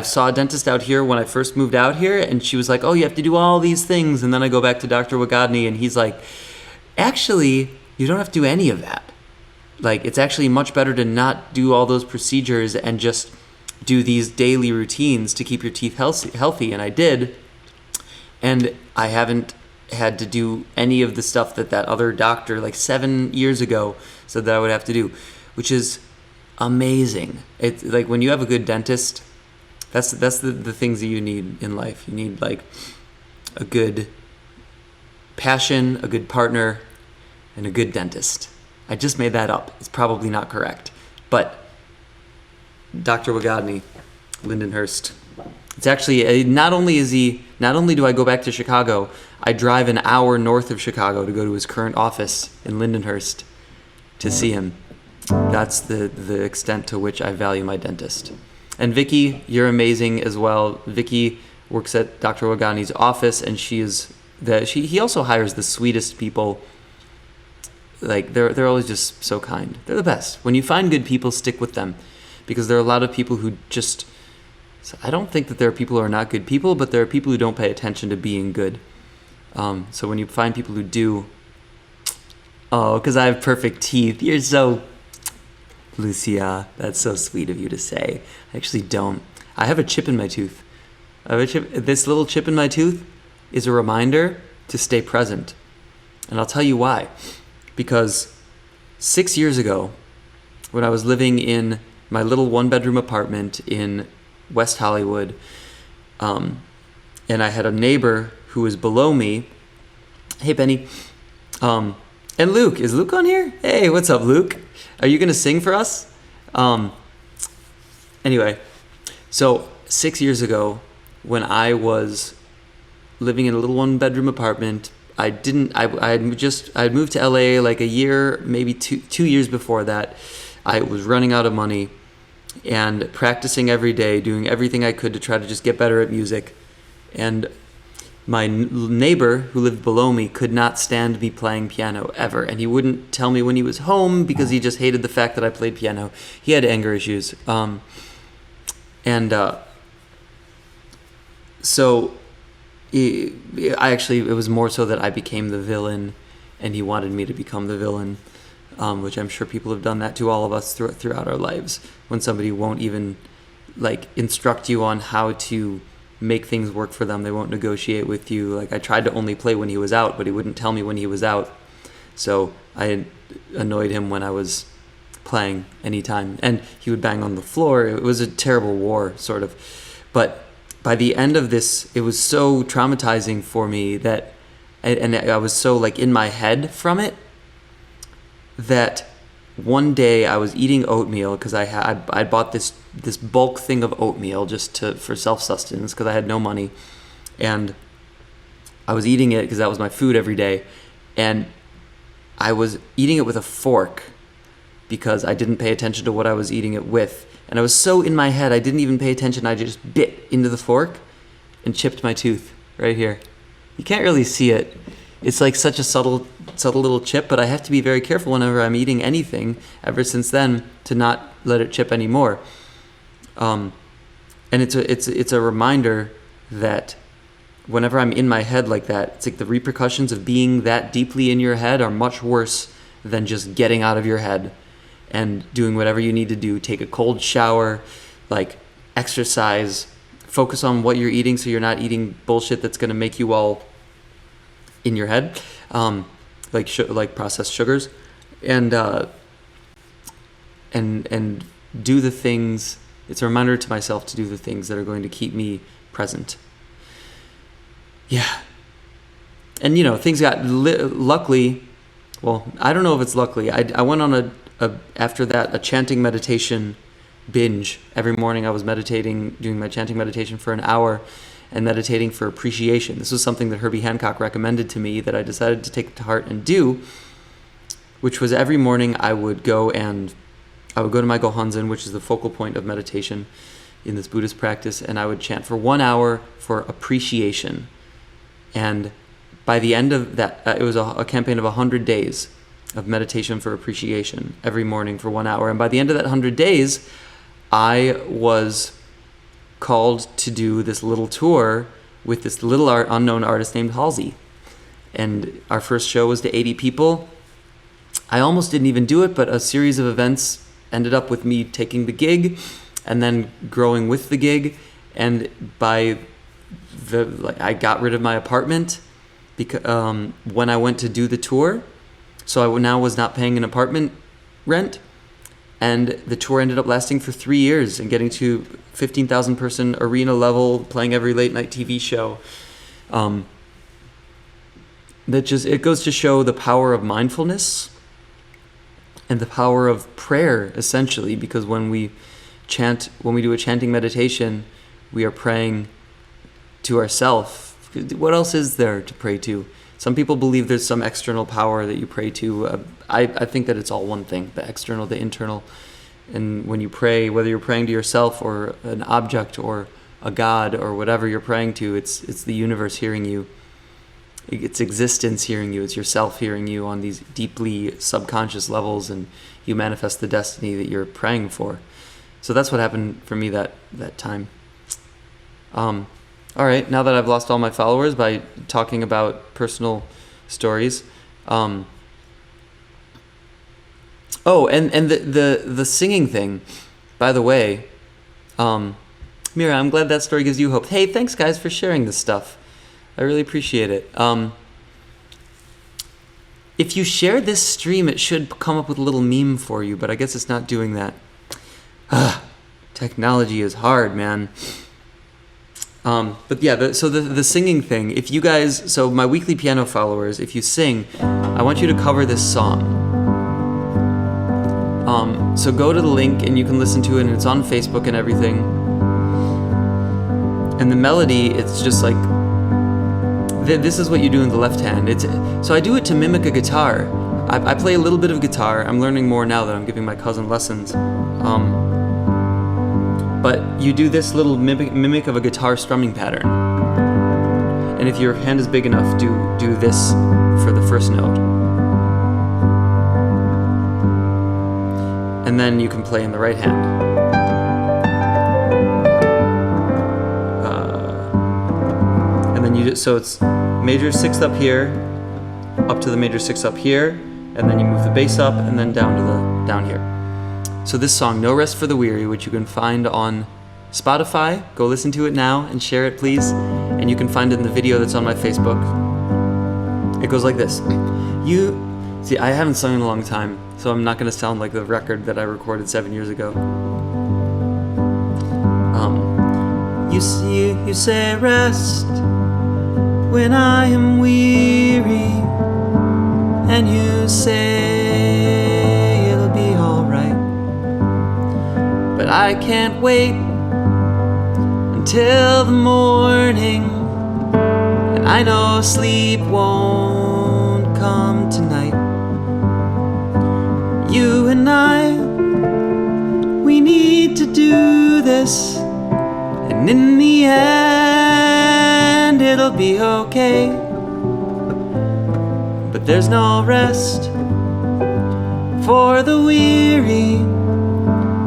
saw a dentist out here when I first moved out here, and she was like, "Oh, you have to do all these things," and then I go back to Dr. Wagadny, and he's like, "Actually, you don't have to do any of that. Like, it's actually much better to not do all those procedures and just do these daily routines to keep your teeth healthy." And I did. And I haven't had to do any of the stuff that other doctor, like 7 years ago, said that I would have to do, which is amazing. It's like when you have a good dentist, that's the things that you need in life. You need like a good passion, a good partner, and a good dentist. I just made that up. It's probably not correct. But Dr. Wagodny, Lindenhurst. It's actually not only do I go back to Chicago, I drive an hour north of Chicago to go to his current office in Lindenhurst to see him. That's the extent to which I value my dentist. And Vicky, you're amazing as well. Vicky works at Dr. Wagodny's office, and he also hires the sweetest people. Like they're always just so kind. They're the best. When you find good people, stick with them, because there are a lot of people who just. I don't think that there are people who are not good people, but there are people who don't pay attention to being good. So when you find people who do, because I have perfect teeth. You're so, Lucia. That's so sweet of you to say. I actually don't. I have a chip in my tooth. This little chip in my tooth is a reminder to stay present, and I'll tell you why. Because 6 years ago, when I was living in my little one-bedroom apartment in West Hollywood, and I had a neighbor who was below me. Hey, Benny. And Luke. Is Luke on here? Hey, what's up, Luke? Are you going to sing for us? Anyway, so 6 years ago, when I was living in a little one-bedroom apartment, I had moved to LA like a year, maybe two years before that. I was running out of money and practicing every day, doing everything I could to try to just get better at music. And my neighbor who lived below me could not stand me playing piano ever. And he wouldn't tell me when he was home because he just hated the fact that I played piano. He had anger issues. So it was more so that I became the villain, and he wanted me to become the villain. Which I'm sure people have done that to all of us throughout our lives. When somebody won't even instruct you on how to make things work for them, they won't negotiate with you. Like, I tried to only play when he was out, but he wouldn't tell me when he was out. So I annoyed him when I was playing anytime, and he would bang on the floor. It was a terrible war, sort of. But by the end of this, it was so traumatizing for me that, and I was so in my head from it, that one day I was eating oatmeal because I bought this bulk thing of oatmeal just for self-sustenance because I had no money, and I was eating it because that was my food every day, and I was eating it with a fork because I didn't pay attention to what I was eating it with, and I was so in my head I didn't even pay attention. I just bit into the fork and chipped my tooth right here. You can't really see it. It's like such a subtle little chip, but I have to be very careful whenever I'm eating anything ever since then to not let it chip anymore. And it's a reminder that whenever I'm in my head like that, it's like the repercussions of being that deeply in your head are much worse than just getting out of your head and doing whatever you need to do. Take a cold shower, exercise, focus on what you're eating so you're not eating bullshit that's going to make you all in your head, like processed sugars, and do the things. It's a reminder to myself to do the things that are going to keep me present. Yeah, and things got luckily. Well, I don't know if it's luckily. I went on after that a chanting meditation binge. Every morning I was meditating, doing my chanting meditation for an hour, and meditating for appreciation. This was something that Herbie Hancock recommended to me that I decided to take to heart and do, which was every morning I would go to my Gohonzon, which is the focal point of meditation in this Buddhist practice, and I would chant for 1 hour for appreciation. And by the end of that, it was a campaign of 100 days of meditation for appreciation every morning for 1 hour. And by the end of that 100 days, I was called to do this little tour with this little unknown artist named Halsey. And our first show was to 80 people. I almost didn't even do it, but a series of events ended up with me taking the gig and then growing with the gig. And I got rid of my apartment because when I went to do the tour, so I now was not paying an apartment rent. And the tour ended up lasting for 3 years and getting to 15,000 person arena level, playing every late night TV show. It goes to show the power of mindfulness and the power of prayer, essentially, because when we when we do a chanting meditation, we are praying to ourselves. What else is there to pray to? Some people believe there's some external power that you pray to. I think that it's all one thing, the external, the internal. And when you pray, whether you're praying to yourself or an object or a God or whatever you're praying to, it's the universe hearing you. It's existence hearing you. It's yourself hearing you on these deeply subconscious levels, and you manifest the destiny that you're praying for. So that's what happened for me that time. All right, now that I've lost all my followers by talking about personal stories. And the singing thing, by the way, Mira, I'm glad that story gives you hope. Hey, thanks guys for sharing this stuff. I really appreciate it. If you share this stream, it should come up with a little meme for you, but I guess it's not doing that. Technology is hard, man. But yeah, so the singing thing, if you guys, so my weekly piano followers, if you sing, I want you to cover this song. So go to the link and you can listen to it, and it's on Facebook and everything. And the melody, it's just like, this is what you do in the left hand. So I do it to mimic a guitar. I play a little bit of guitar. I'm learning more now that I'm giving my cousin lessons. But you do this little mimic of a guitar strumming pattern. And if your hand is big enough, do this for the first note. And then you can play in the right hand. And then so it's major 6th up here, up to the major 6th up here, and then you move the bass up and then down here. So this song, No Rest for the Weary, which you can find on Spotify, go listen to it now and share it please, and you can find it in the video that's on my Facebook. It goes like this. See, I haven't sung in a long time, so I'm not going to sound like the record that I recorded 7 years ago. You say rest when I am weary, and you say it'll be alright. But I can't wait until the morning, and I know sleep won't come tonight. You and I, we need to do this, and in the end it'll be okay. But there's no rest for the weary.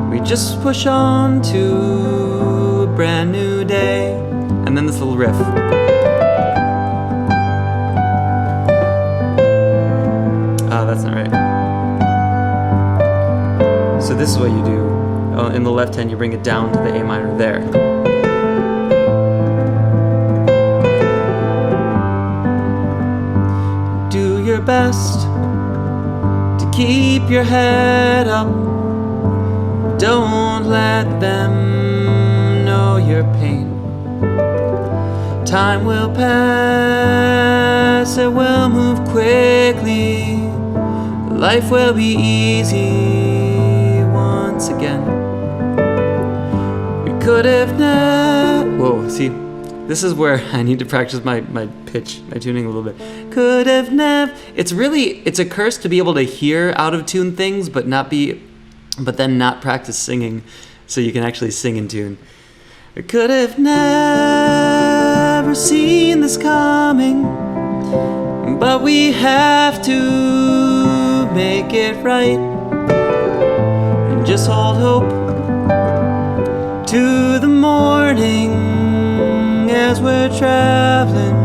We just push on to a brand new day. And then this little riff. That's not right. So this is what you do. In the left hand, you bring it down to the A minor there. Do your best to keep your head up. Don't let them know your pain. Time will pass, it will move quickly. Life will be easy once again. We could have never... Whoa, see, this is where I need to practice my pitch, my tuning a little bit. Could have never... It's a curse to be able to hear out of tune things, but then not practice singing so you can actually sing in tune. I could have never seen this coming, but we have to make it right. And just hold hope to the morning as we're traveling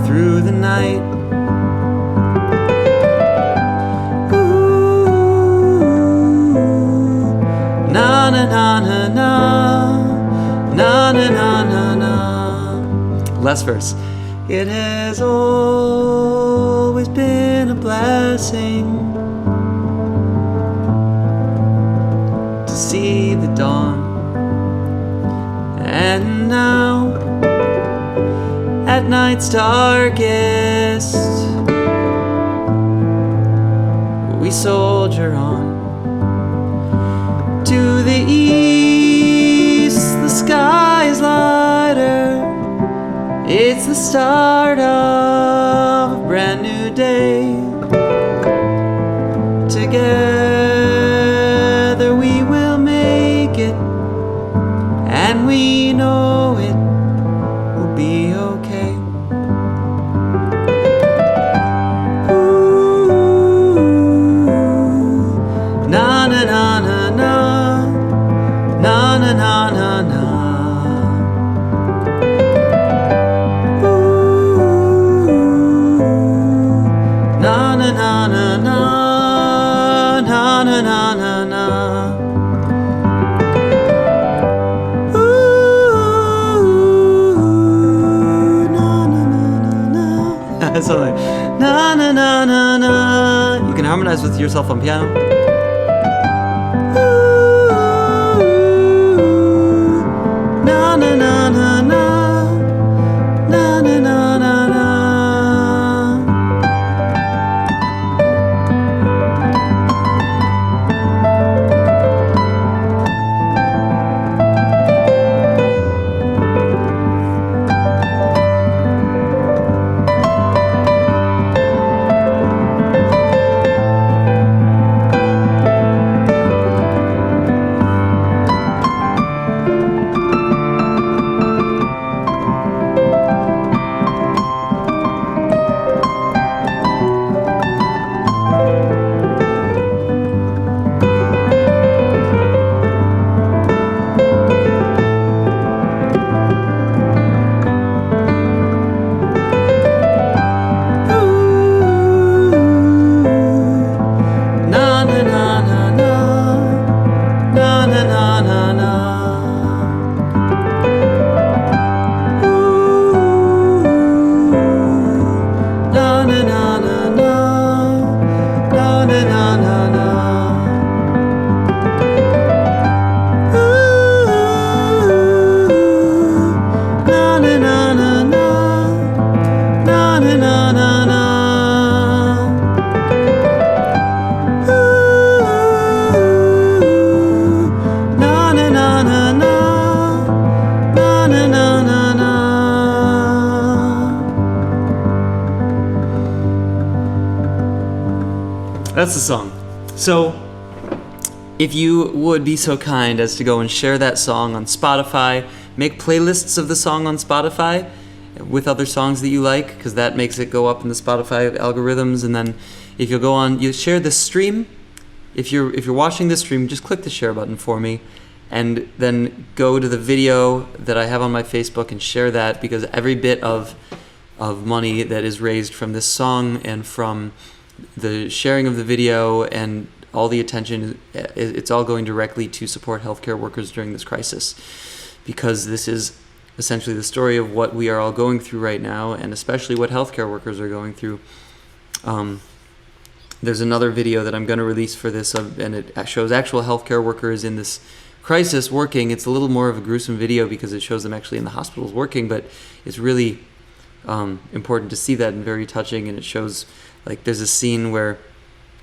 through the night. Na na na na na na na na na. Last verse. It has always been a blessing to see the dawn, and now at night's darkest we soldier on to the east, the sky is lighter. It's the start of a brand new day. Together we will make it, and we know it will be okay. Ooh, na na na na na, na na na na na. Na na na na na, na na na na na. Ooh, na na na na na. Something. Na na na na na. You can harmonize with yourself on piano. Ooh, na na na na na, na na na na na. That's the song. So, if you would be so kind as to go and share that song on Spotify, make playlists of the song on Spotify with other songs that you like, because that makes it go up in the Spotify algorithms. And then if you'll go on, you share this stream. If you're watching this stream, just click the share button for me, and then go to the video that I have on my Facebook and share that, because every bit of money that is raised from this song and from the sharing of the video and all the attention, it's all going directly to support healthcare workers during this crisis, because this is essentially the story of what we are all going through right now, and especially what healthcare workers are going through. There's another video that I'm going to release for this, and it shows actual healthcare workers in this crisis working. It's a little more of a gruesome video because it shows them actually in the hospitals working, but it's really important to see that, and very touching. And it shows, like, there's a scene where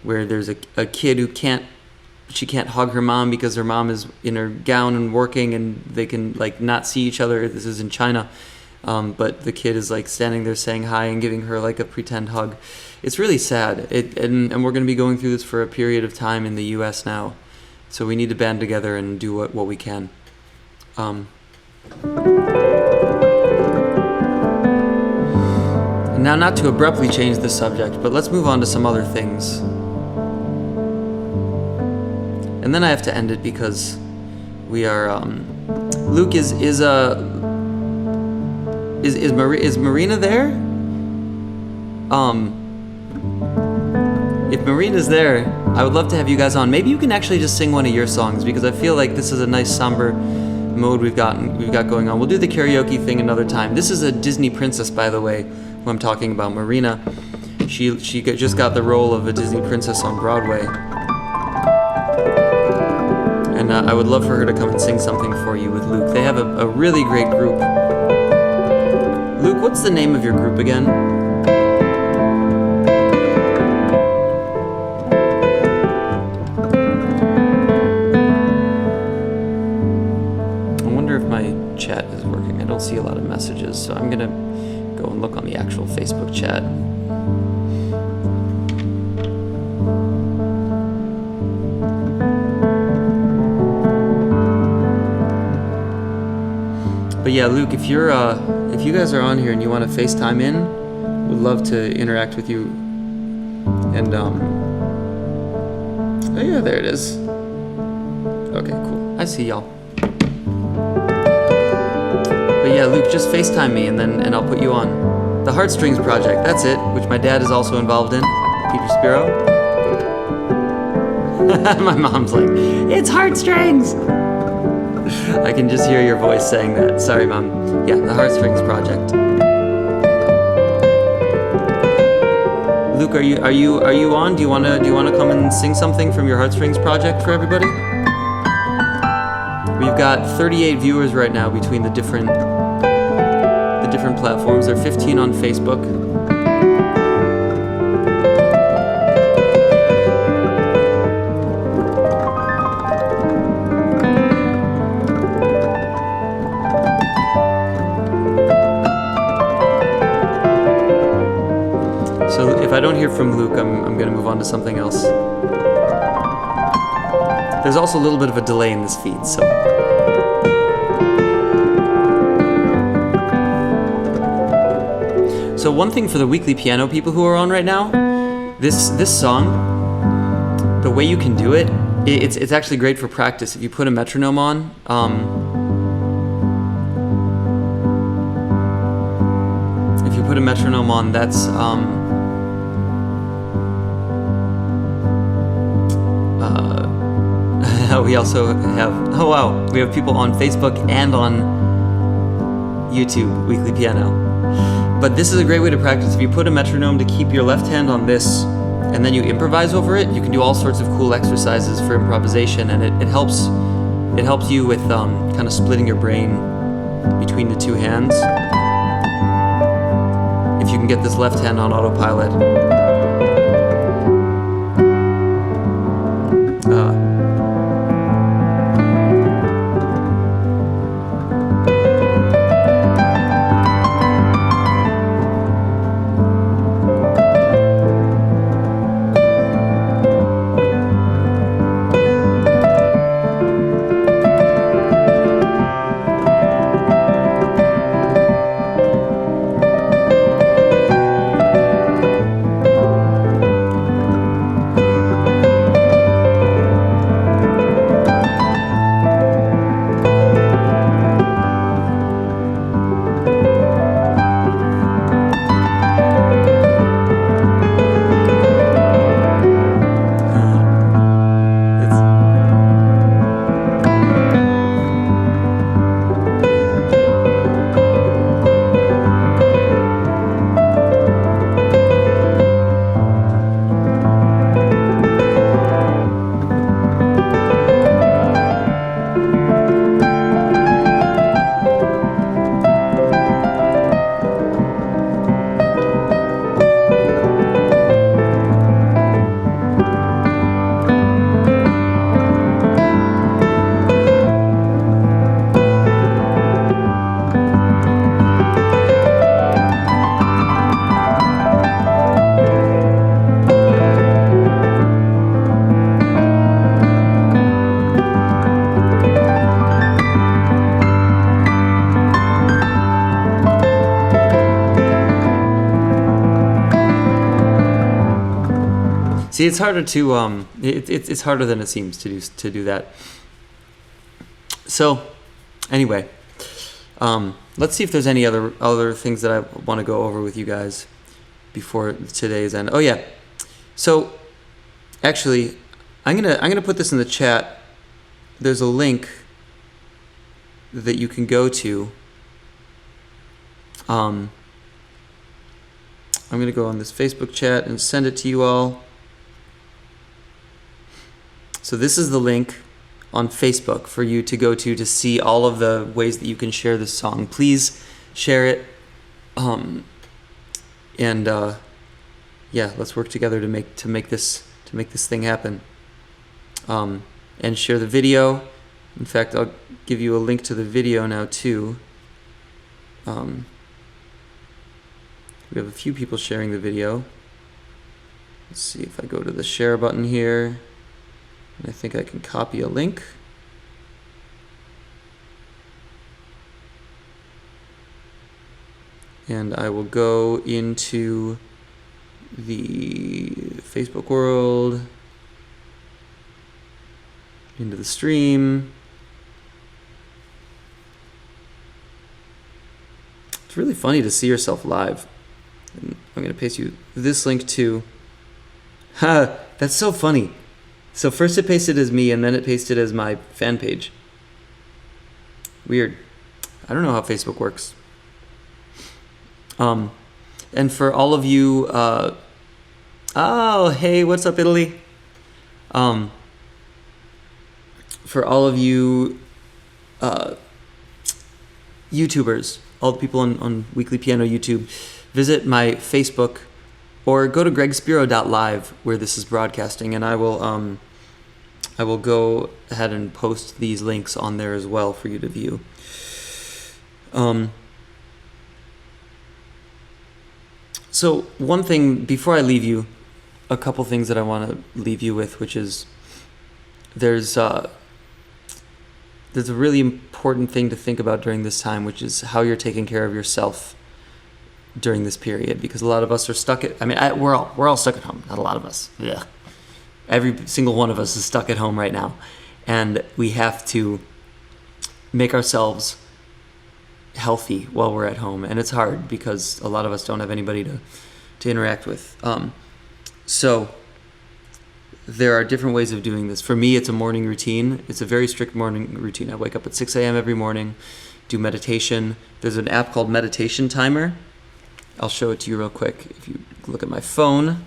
there's a kid who can't hug her mom because her mom is in her gown and working, and they can like not see each other. This is in China, but the kid is like standing there saying hi and giving her like a pretend hug. It's really sad. And we're going to be going through this for a period of time in the U.S. now, so we need to band together and do what we can. Now, not to abruptly change the subject, but let's move on to some other things. And then I have to end it because we are. Luke is Marina there? If Marina's there, I would love to have you guys on. Maybe you can actually just sing one of your songs, because I feel like this is a nice somber mode we've got going on. We'll do the karaoke thing another time. This is a Disney princess, by the way, who I'm talking about, Marina. She just got the role of a Disney princess on Broadway. And I would love for her to come and sing something for you with Luke. They have a really great group. Luke, what's the name of your group again? chat is working. I don't see a lot of messages, so I'm gonna go and look on the actual Facebook chat. But yeah, Luke, if you guys are on here and you want to FaceTime in, would love to interact with you. And oh yeah, there it is. Okay, cool. I see y'all. But yeah, Luke, just FaceTime me and I'll put you on. The Heartstrings Project, that's it, which my dad is also involved in, Peter Spiro. My mom's like, it's Heartstrings! I can just hear your voice saying that. Sorry, Mom. Yeah, the Heartstrings Project. Luke, are you on? Do you wanna come and sing something from your Heartstrings Project for everybody? We've got 38 viewers right now between the different platforms. There are 15 on Facebook. So if I don't hear from Luke, I'm going to move on to something else. There's also a little bit of a delay in this feed, so. So one thing for the weekly piano people who are on right now, this song, the way you can do it, it's actually great for practice. If you put a metronome on, that's we also have, oh wow, we have people on Facebook and on YouTube, Weekly Piano. But this is a great way to practice. If you put a metronome to keep your left hand on this, and then you improvise over it, you can do all sorts of cool exercises for improvisation, and it helps you with kind of splitting your brain between the two hands. If you can get this left hand on autopilot. See, it's harder to it's harder than it seems to do that. So, anyway, let's see if there's any other things that I want to go over with you guys before today's end. Oh yeah, so actually, I'm gonna put this in the chat. There's a link that you can go to. I'm gonna go on this Facebook chat and send it to you all. So this is the link on Facebook for you to go to see all of the ways that you can share this song. Please share it, yeah, let's work together to make this thing happen. And share the video. In fact, I'll give you a link to the video now too. We have a few people sharing the video. Let's see if I go to the share button here, and I think I can copy a link. And I will go into the Facebook world, into the stream. It's really funny to see yourself live. And I'm going to paste you this link too. Ha! That's so funny. So first it pasted as me, and then it pasted as my fan page. Weird. I don't know how Facebook works. And for all of you, oh, hey, what's up, Italy? For all of you YouTubers, all the people on Weekly Piano YouTube, visit my Facebook or go to gregspiro.live where this is broadcasting, and I will go ahead and post these links on there as well for you to view. So one thing, before I leave you, a couple things that I want to leave you with, which is there's a really important thing to think about during this time, which is how you're taking care of yourself during this period, because a lot of us are stuck at, we're all stuck at home. Not a lot of us. Yeah. Every single one of us is stuck at home right now, and we have to make ourselves healthy while we're at home, and it's hard because a lot of us don't have anybody to interact with. So there are different ways of doing this. For me, it's a morning routine. It's a very strict morning routine. I wake up at 6 a.m. every morning, do meditation. There's an app called Meditation Timer. I'll show it to you real quick. If you look at my phone,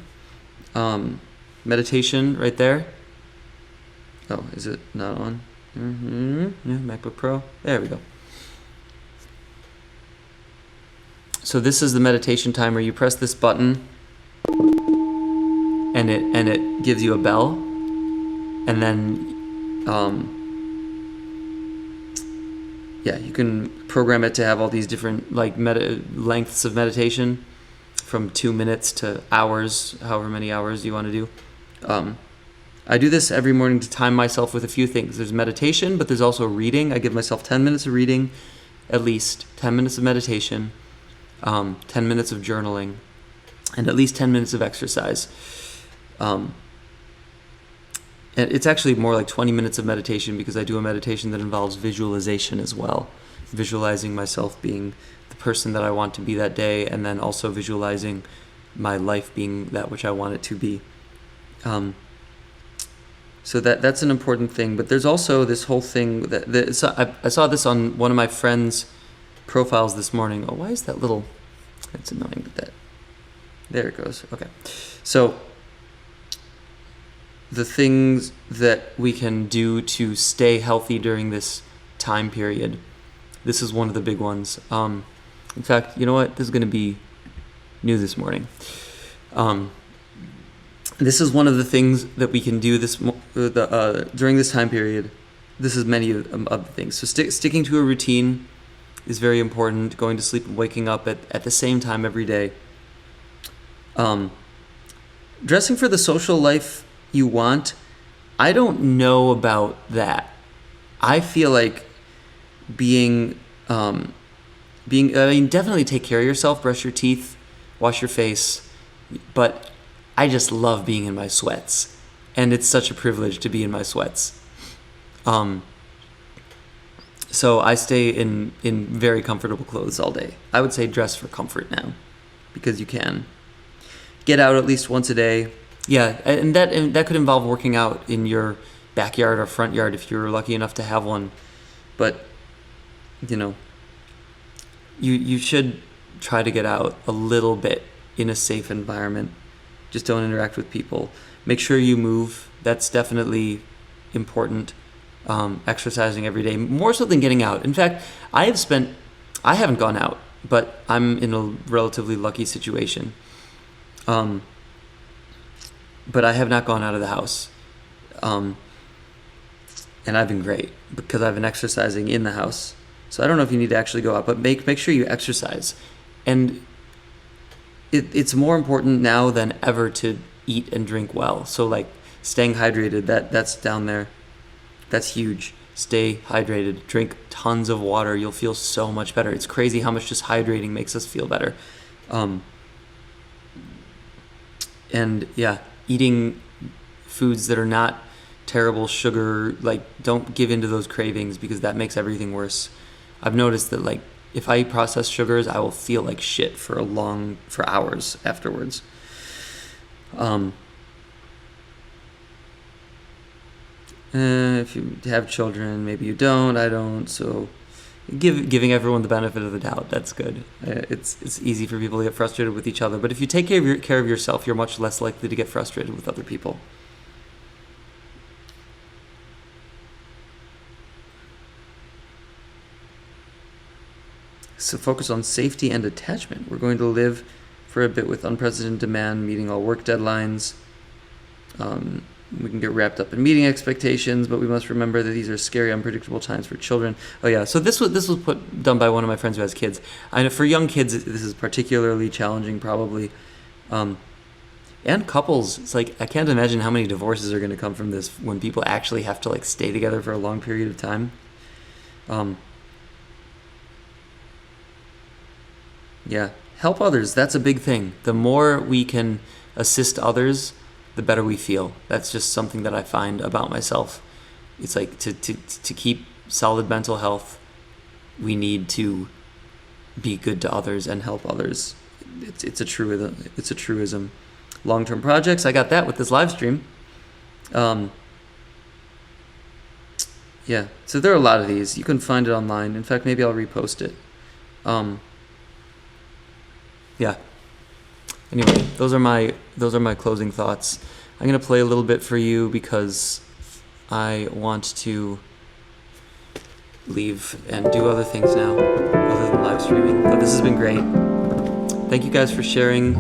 meditation right there. Oh, is it not on? Yeah, MacBook Pro. There we go. So this is the meditation timer. You press this button, and it gives you a bell, and then you can program it to have all these different lengths of meditation, from 2 minutes to hours, however many hours you want to do. I do this every morning to time myself with a few things. There's meditation, but there's also reading. I give myself 10 minutes of reading, at least 10 minutes of meditation, 10 minutes of journaling, and at least 10 minutes of exercise. And it's actually more like 20 minutes of meditation, because I do a meditation that involves visualization as well. Visualizing myself being the person that I want to be that day, and then also visualizing my life being that which I want it to be. So that's an important thing. But there's also this whole thing I saw this on one of my friends' profiles this morning. Oh, why is that little? That's annoying. There it goes. Okay. So the things that we can do to stay healthy during this time period. This is one of the big ones. In fact, you know what? This is going to be new this morning. This is one of the things that we can do during this time period. This is many of the things. So sticking to a routine is very important. Going to sleep and waking up at the same time every day. Dressing for the social life you want, I don't know about that. I feel like definitely take care of yourself, brush your teeth, wash your face, but I just love being in my sweats, and it's such a privilege to be in my sweats. So I stay in very comfortable clothes all day. I would say dress for comfort now, because you can get out at least once a day. Yeah, and that could involve working out in your backyard or front yard if you're lucky enough to have one. But you should try to get out a little bit in a safe environment. Just don't interact with people. Make sure you move. That's definitely important. Exercising every day, more so than getting out. In fact, I haven't gone out, but I'm in a relatively lucky situation. But I have not gone out of the house. And I've been great because I've been exercising in the house. So I don't know if you need to actually go out, but make sure you exercise. And it's more important now than ever to eat and drink well. So like staying hydrated, that's down there. That's huge. Stay hydrated. Drink tons of water. You'll feel so much better. It's crazy how much just hydrating makes us feel better. And yeah, eating foods that are not terrible sugar, like don't give into those cravings because that makes everything worse. I've noticed that like if I eat processed sugars, I will feel like shit for hours afterwards. If you have children, maybe you don't. I don't. So, giving everyone the benefit of the doubt. That's good. It's easy for people to get frustrated with each other, but if you take care of yourself, you're much less likely to get frustrated with other people. So focus on safety and attachment. We're going to live for a bit with unprecedented demand, meeting all work deadlines. We can get wrapped up in meeting expectations, but we must remember that these are scary, unpredictable times for children. Oh yeah, so this was done by one of my friends who has kids. I know for young kids, this is particularly challenging, probably, and couples. It's like I can't imagine how many divorces are going to come from this when people actually have to like stay together for a long period of time. Yeah, help others. That's a big thing. The more we can assist others, the better we feel. That's just something that I find about myself. It's like to keep solid mental health, we need to be good to others and help others. It's a truism. Long-term projects, I got that with this live stream. Yeah, so there are a lot of these. You can find it online. In fact, maybe I'll repost it. Yeah. Anyway, those are my closing thoughts. I'm gonna play a little bit for you because I want to leave and do other things now, other than live streaming. But this has been great. Thank you guys for sharing.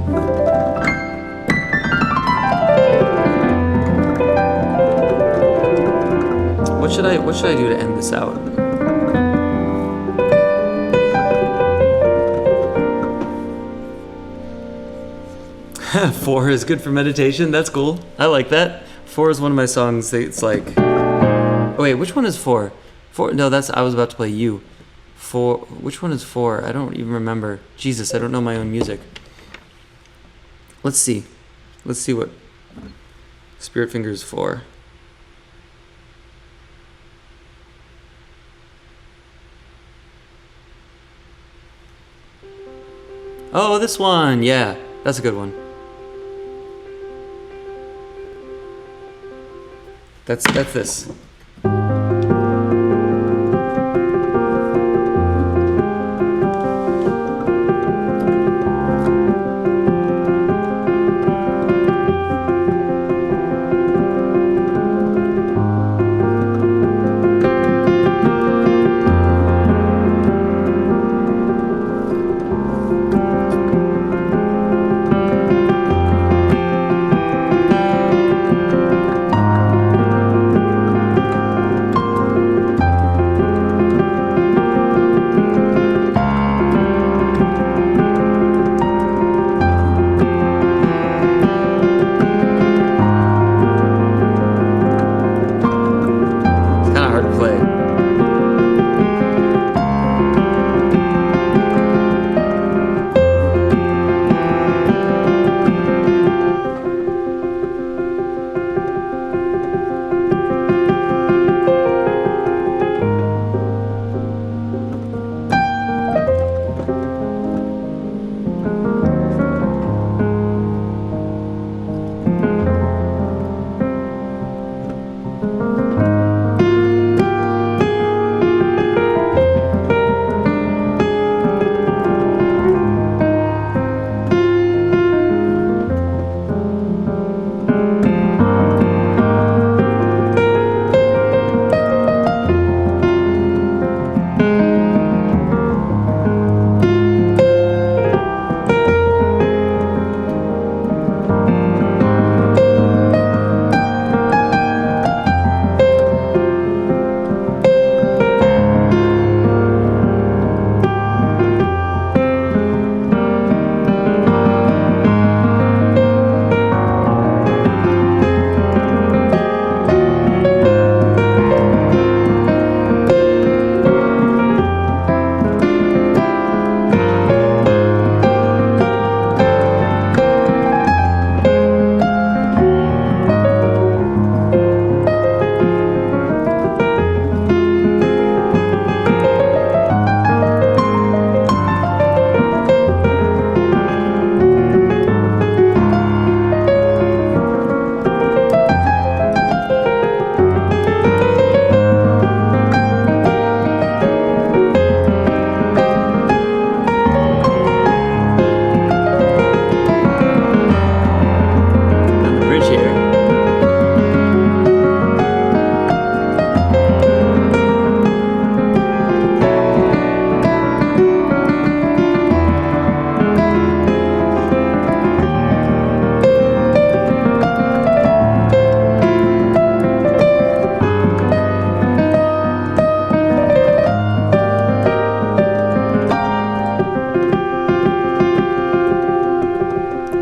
What should I do to end this out? 4 is good for meditation. That's cool. I like that. 4 is one of my songs. It's like, oh wait, which one is 4? 4? No, I was about to play you. 4. Which one is 4? I don't even remember. Jesus, I don't know my own music. Let's see. Let's see what Spirit Fingers 4. Oh, this one. Yeah, that's a good one. That's this.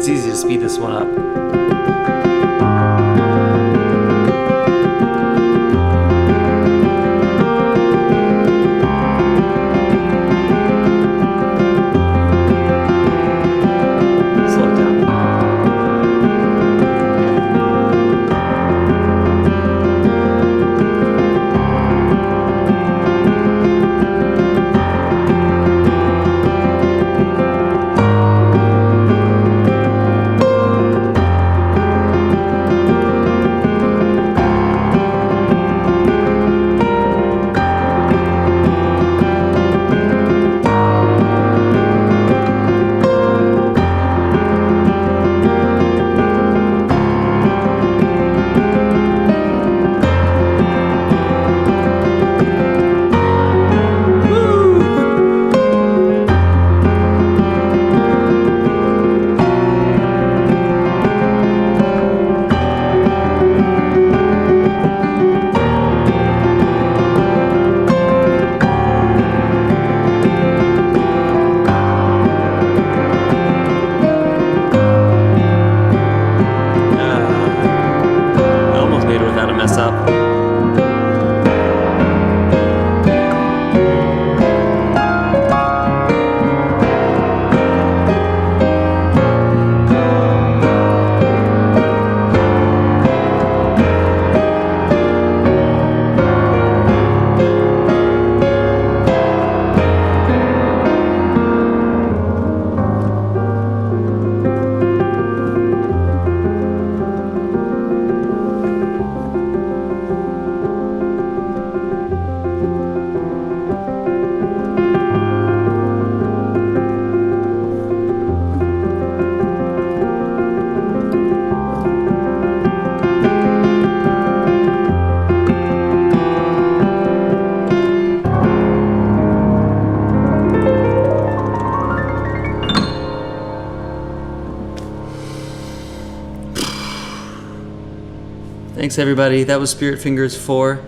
It's easy to speed this one up. Slow it down. I almost made it without a mess up. Thanks, everybody. That was Spirit Fingers 4.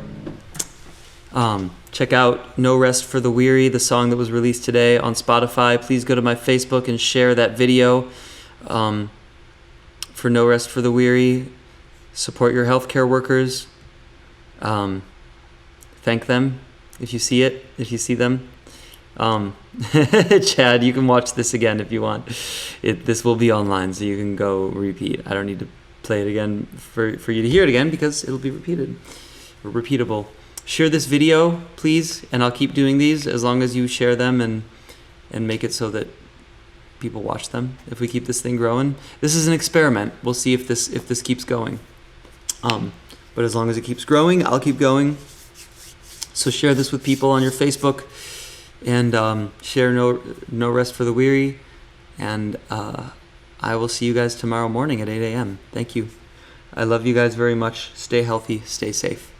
Check out No Rest for the Weary, the song that was released today on Spotify. Please go to my Facebook and share that video for No Rest for the Weary. Support your healthcare workers. Thank them if you see it, if you see them. Chad, you can watch this again if you want. This will be online, so you can go repeat. I don't need to play it again for you to hear it again because it'll be repeated or repeatable. Share this video, please, and I'll keep doing these as long as you share them and make it so that people watch them. If we keep this thing growing, this is an experiment. We'll see if this keeps going. But as long as it keeps growing, I'll keep going. So share this with people on your Facebook, and share No Rest for the Weary, and I will see you guys tomorrow morning at 8 a.m. Thank you. I love you guys very much. Stay healthy. Stay safe.